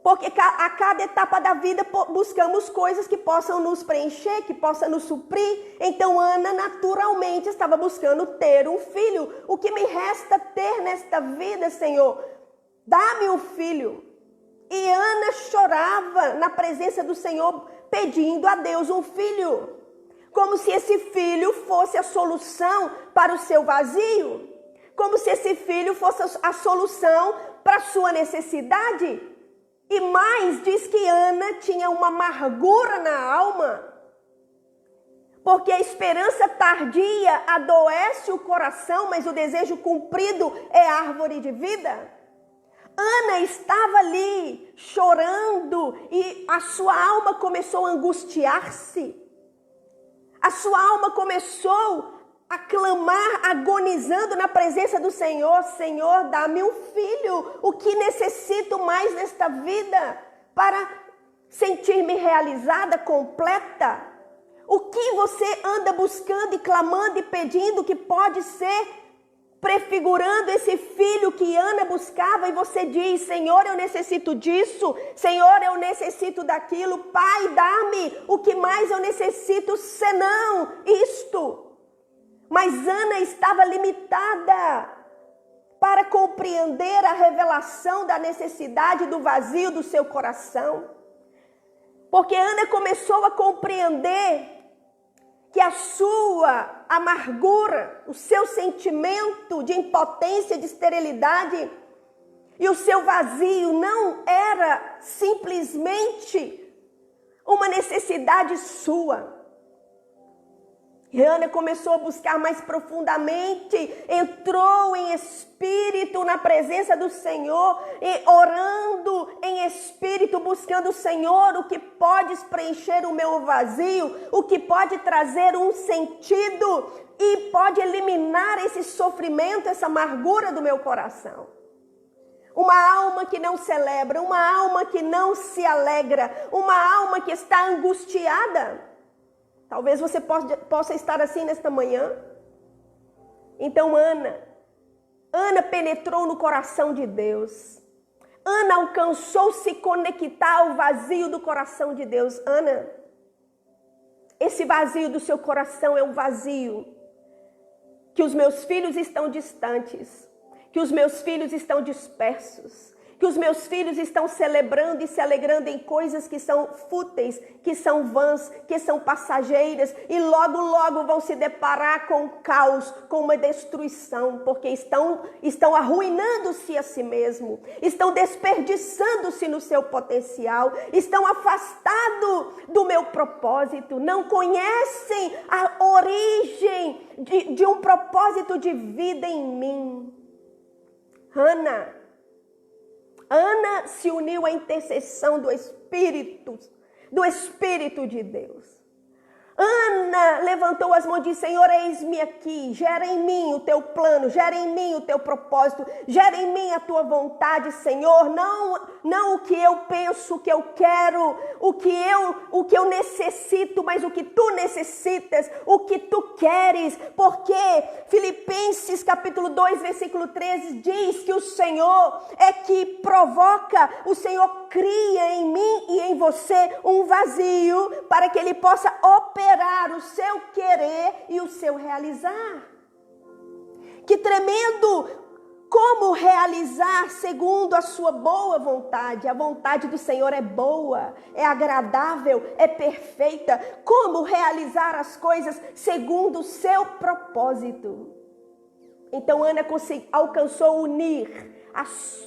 Porque a cada etapa da vida buscamos coisas que possam nos preencher, que possam nos suprir. Então Ana naturalmente estava buscando ter um filho. O que me resta ter nesta vida, Senhor? Dá-me um filho. E Ana chorava na presença do Senhor, pedindo a Deus um filho. Como se esse filho fosse a solução para o seu vazio. Como se esse filho fosse a solução para a sua necessidade. E mais, diz que Ana tinha uma amargura na alma, porque a esperança tardia adoece o coração, mas o desejo cumprido é árvore de vida. Ana estava ali chorando e a sua alma começou a angustiar-se. A sua alma começou a clamar, agonizando na presença do Senhor. Senhor, dá-me um filho. O que necessito mais nesta vida para sentir-me realizada, completa? O que você anda buscando e clamando e pedindo que pode ser prefigurando esse filho que Ana buscava, e você diz: Senhor, eu necessito disso, Senhor, eu necessito daquilo, Pai, dá-me o que mais eu necessito senão isto. Mas Ana estava limitada para compreender a revelação da necessidade do vazio do seu coração. Porque Ana começou a compreender que a sua amargura, o seu sentimento de impotência, de esterilidade e o seu vazio não era simplesmente uma necessidade sua. E Ana começou a buscar mais profundamente, entrou em espírito na presença do Senhor, e orando em espírito, buscando o Senhor, o que pode preencher o meu vazio, o que pode trazer um sentido e pode eliminar esse sofrimento, essa amargura do meu coração. Uma alma que não celebra, uma alma que não se alegra, uma alma que está angustiada. Talvez você possa estar assim nesta manhã. Então Ana penetrou no coração de Deus. Ana alcançou se conectar ao vazio do coração de Deus. Ana, esse vazio do seu coração é um vazio que os meus filhos estão distantes, que os meus filhos estão dispersos, que os meus filhos estão celebrando e se alegrando em coisas que são fúteis, que são vãs, que são passageiras e logo, logo vão se deparar com o caos, com uma destruição, porque estão arruinando-se a si mesmo, estão desperdiçando-se no seu potencial, estão afastados do meu propósito, não conhecem a origem de um propósito de vida em mim. Ana se uniu à intercessão do Espírito de Deus. Ana levantou as mãos e disse: Senhor, eis-me aqui, gera em mim o teu plano, gera em mim o teu propósito, gera em mim a tua vontade, Senhor, não o que eu penso, o que eu quero, o que eu necessito, mas o que tu necessitas, o que tu queres, porque Filipenses capítulo 2, versículo 13 diz que o Senhor é que provoca, o Senhor cria em mim e em você um vazio para que Ele possa operar o seu querer e o seu realizar. Que tremendo! Como realizar segundo a sua boa vontade? A vontade do Senhor é boa, é agradável, é perfeita. Como realizar as coisas segundo o seu propósito? Então Ana alcançou unir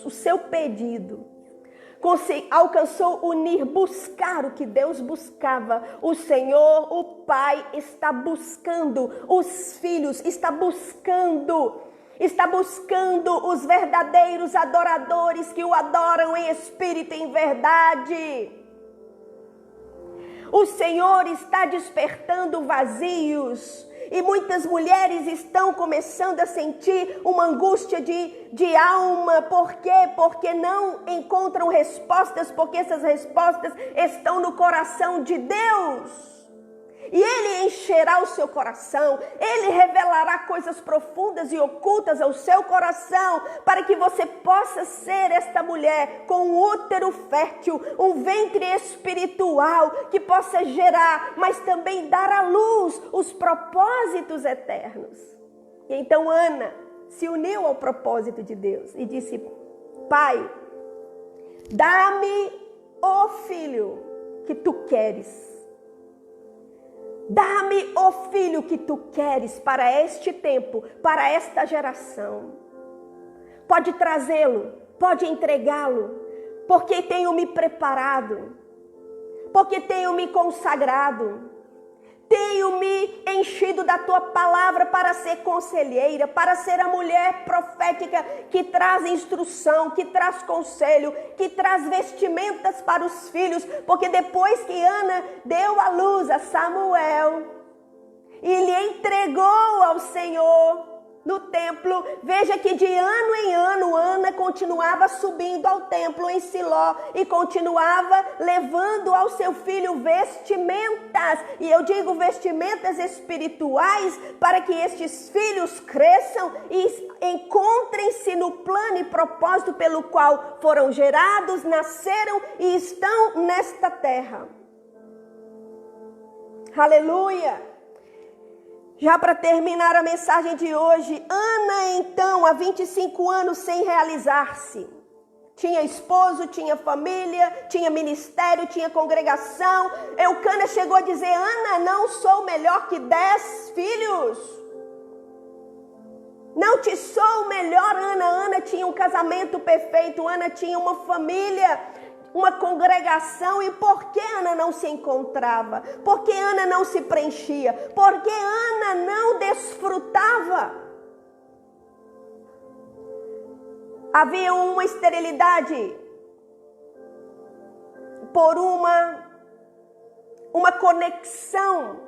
o seu pedido. Alcançou unir, buscar o que Deus buscava. O Senhor, o Pai, está buscando os filhos, está buscando os verdadeiros adoradores que o adoram em espírito e em verdade. O Senhor está despertando vazios. E muitas mulheres estão começando a sentir uma angústia de alma. Por quê? Porque não encontram respostas, porque essas respostas estão no coração de Deus. E Ele encherá o seu coração, Ele revelará coisas profundas e ocultas ao seu coração, para que você possa ser esta mulher com um útero fértil, um ventre espiritual, que possa gerar, mas também dar à luz os propósitos eternos. E então Ana se uniu ao propósito de Deus e disse: Pai, dá-me o filho que tu queres. Dá-me o filho que tu queres para este tempo, para esta geração. Pode trazê-lo, pode entregá-lo, porque tenho me preparado, porque tenho me consagrado, tenho me enchido da tua palavra para ser conselheira, para ser a mulher profética que traz instrução, que traz conselho, que traz vestimentas para os filhos, porque depois que Ana deu à luz a Samuel e lhe entregou ao Senhor no templo, veja que de ano em ano Ana continuava subindo ao templo em Siló e continuava levando ao seu filho vestimentas, e eu digo vestimentas espirituais, para que estes filhos cresçam e encontrem-se no plano e propósito pelo qual foram gerados, nasceram e estão nesta terra. Aleluia! Já para terminar a mensagem de hoje, Ana então, há 25 anos sem realizar-se. Tinha esposo, tinha família, tinha ministério, tinha congregação. Eucana chegou a dizer: Ana, não sou melhor que 10 filhos. Não te sou melhor, Ana. Ana tinha um casamento perfeito, Ana tinha uma família, uma congregação. E por que Ana não se encontrava? Por que Ana não se preenchia? Por que Ana não desfrutava? Havia uma esterilidade por uma conexão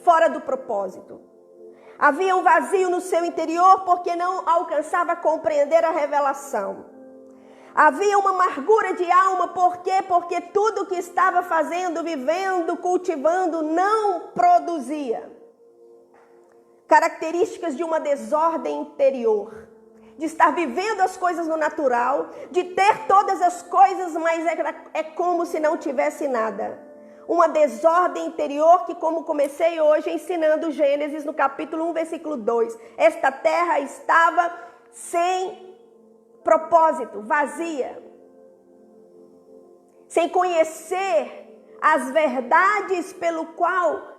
fora do propósito. Havia um vazio no seu interior porque não alcançava a compreender a revelação. Havia uma amargura de alma, por quê? Porque tudo que estava fazendo, vivendo, cultivando, não produzia. Características de uma desordem interior, de estar vivendo as coisas no natural, de ter todas as coisas, mas é como se não tivesse nada. Uma desordem interior que, como comecei hoje ensinando Gênesis no capítulo 1, versículo 2, esta terra estava sem propósito, vazia, sem conhecer as verdades pelo qual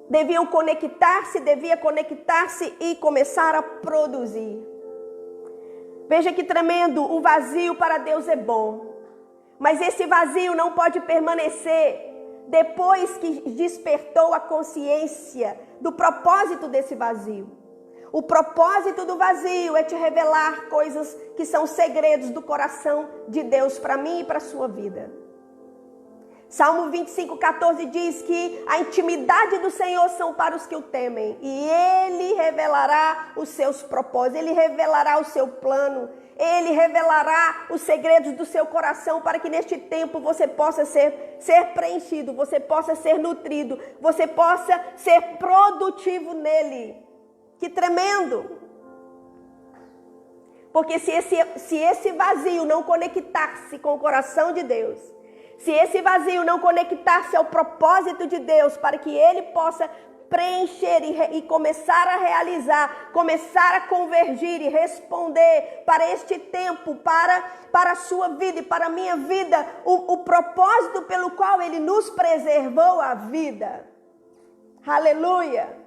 devia conectar-se e começar a produzir. Veja que tremendo, o vazio para Deus é bom, mas esse vazio não pode permanecer depois que despertou a consciência do propósito desse vazio. O propósito do vazio é te revelar coisas que são segredos do coração de Deus para mim e para a sua vida. Salmo 25:14 diz que a intimidade do Senhor são para os que o temem. E Ele revelará os seus propósitos, Ele revelará o seu plano, Ele revelará os segredos do seu coração para que neste tempo você possa ser preenchido, você possa ser nutrido, você possa ser produtivo nele. Que tremendo! Porque se esse vazio não conectar-se com o coração de Deus, se esse vazio não conectar-se ao propósito de Deus, para que Ele possa preencher e começar a realizar, começar a convergir e responder para este tempo, para a sua vida e para a minha vida, o propósito pelo qual Ele nos preservou a vida. Aleluia!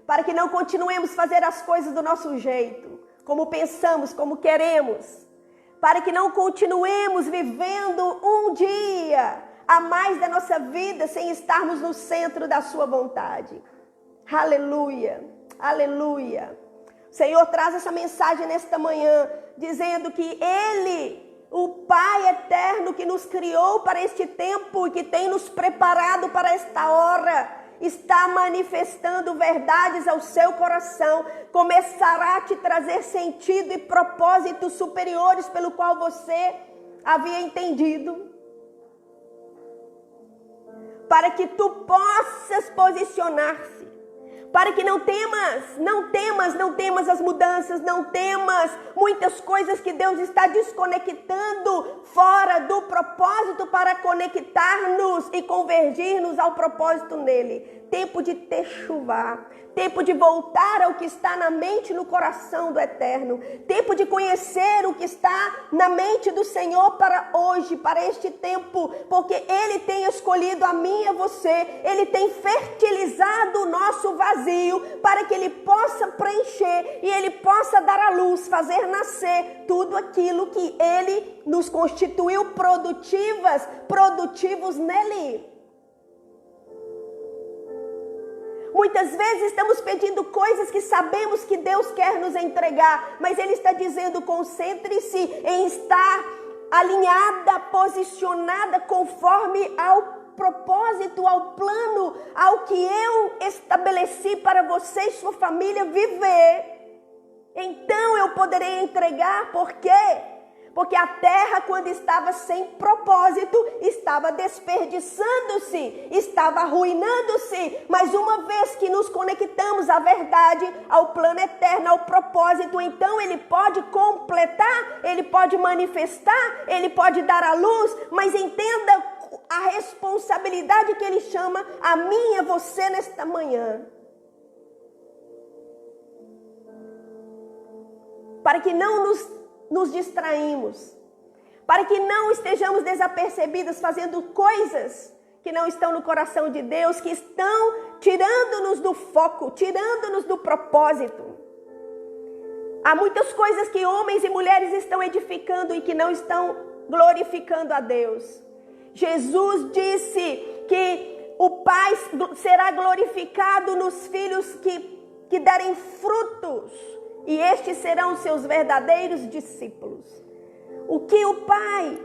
Para que não continuemos a fazer as coisas do nosso jeito, como pensamos, como queremos. Para que não continuemos vivendo um dia a mais da nossa vida sem estarmos no centro da sua vontade. Aleluia, aleluia. O Senhor traz essa mensagem nesta manhã, dizendo que Ele, o Pai eterno que nos criou para este tempo e que tem nos preparado para esta hora, está manifestando verdades ao seu coração, começará a te trazer sentido e propósitos superiores pelo qual você havia entendido, para que tu possas posicionar-se, para que não temas as mudanças, não temas muitas coisas que Deus está desconectando fora do propósito para conectar-nos e convergir-nos ao propósito nele. Tempo de techuvá, tempo de voltar ao que está na mente e no coração do Eterno, tempo de conhecer o que está na mente do Senhor para hoje, para este tempo, porque Ele tem escolhido a mim e a você, Ele tem fertilizado o nosso vazio para que Ele possa preencher e Ele possa dar à luz, fazer nascer tudo aquilo que Ele nos constituiu produtivos nele. Muitas vezes estamos pedindo coisas que sabemos que Deus quer nos entregar, mas Ele está dizendo: concentre-se em estar alinhada, posicionada conforme ao propósito, ao plano, ao que eu estabeleci para você e sua família viver. Então eu poderei entregar. Por quê? Porque a terra, quando estava sem propósito, estava desperdiçando-se, estava arruinando-se. Mas uma vez que nos conectamos à verdade, ao plano eterno, ao propósito, então Ele pode completar, Ele pode manifestar, Ele pode dar à luz. Mas entenda a responsabilidade que Ele chama a mim e a você nesta manhã. Para que não nos distraímos, para que não estejamos desapercebidos fazendo coisas que não estão no coração de Deus, que estão tirando-nos do foco, tirando-nos do propósito. Há muitas coisas que homens e mulheres estão edificando e que não estão glorificando a Deus. Jesus disse que o Pai será glorificado nos filhos que derem frutos, e estes serão seus verdadeiros discípulos. O que o Pai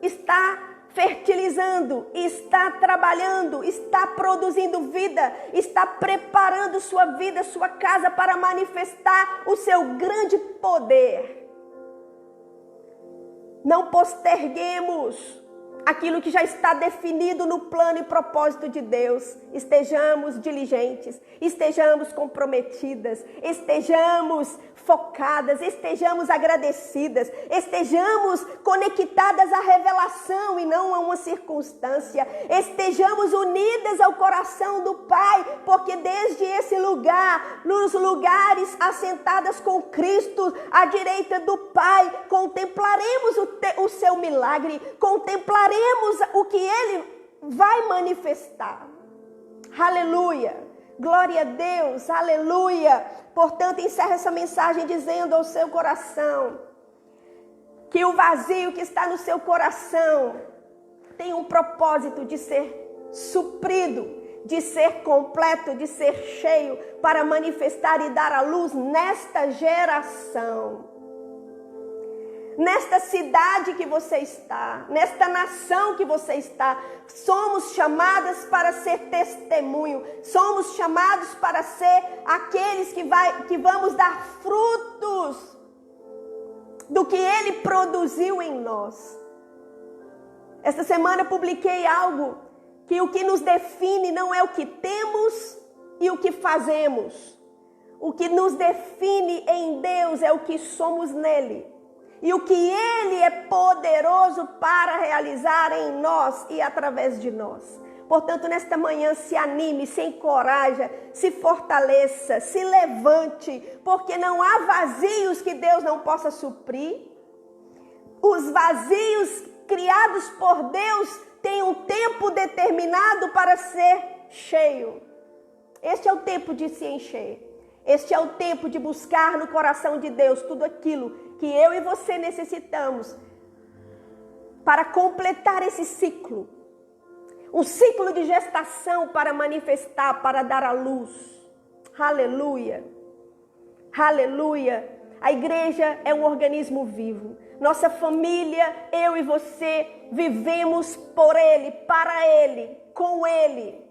está fertilizando, está trabalhando, está produzindo vida, está preparando sua vida, sua casa para manifestar o seu grande poder. Não posterguemos aquilo que já está definido no plano e propósito de Deus. Estejamos diligentes, estejamos comprometidas, estejamos focadas, estejamos agradecidas, estejamos conectadas à revelação e não a uma circunstância, estejamos unidas ao coração do Pai, porque desde esse lugar, nos lugares assentadas com Cristo, à direita do Pai, contemplaremos o seu milagre, contemplaremos o que Ele vai manifestar. Aleluia! Glória a Deus, aleluia. Portanto, encerra essa mensagem dizendo ao seu coração que o vazio que está no seu coração tem um propósito de ser suprido, de ser completo, de ser cheio, para manifestar e dar à luz nesta geração. Nesta cidade que você está, nesta nação que você está, somos chamadas para ser testemunho, somos chamados para ser aqueles que vamos dar frutos do que Ele produziu em nós. Esta semana publiquei algo que o que nos define não é o que temos e o que fazemos. O que nos define em Deus é o que somos nele. E o que Ele é poderoso para realizar em nós e através de nós. Portanto, nesta manhã, se anime, se encoraja, se fortaleça, se levante, porque não há vazios que Deus não possa suprir. Os vazios criados por Deus têm um tempo determinado para ser cheio. Este é o tempo de se encher. Este é o tempo de buscar no coração de Deus tudo aquilo que eu e você necessitamos para completar esse ciclo. Um ciclo de gestação para manifestar, para dar à luz. Aleluia. Aleluia. A igreja é um organismo vivo. Nossa família, eu e você, vivemos por Ele, para Ele, com Ele.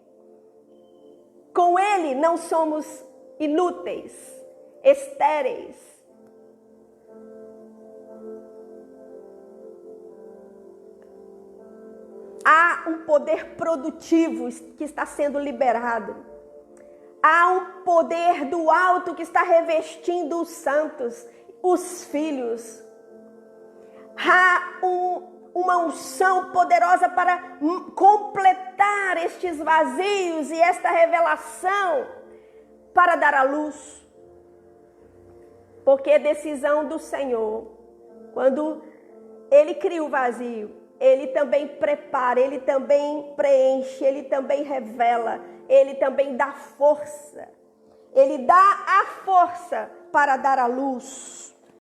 Com Ele não somos inúteis, estéreis. Há um poder produtivo que está sendo liberado. Há um poder do alto que está revestindo os santos, os filhos. Há uma unção poderosa para completar estes vazios e esta revelação para dar à luz. Porque é decisão do Senhor. Quando Ele cria o vazio, Ele também prepara, Ele também preenche, Ele também revela, Ele também dá força. Ele dá a força para dar à luz.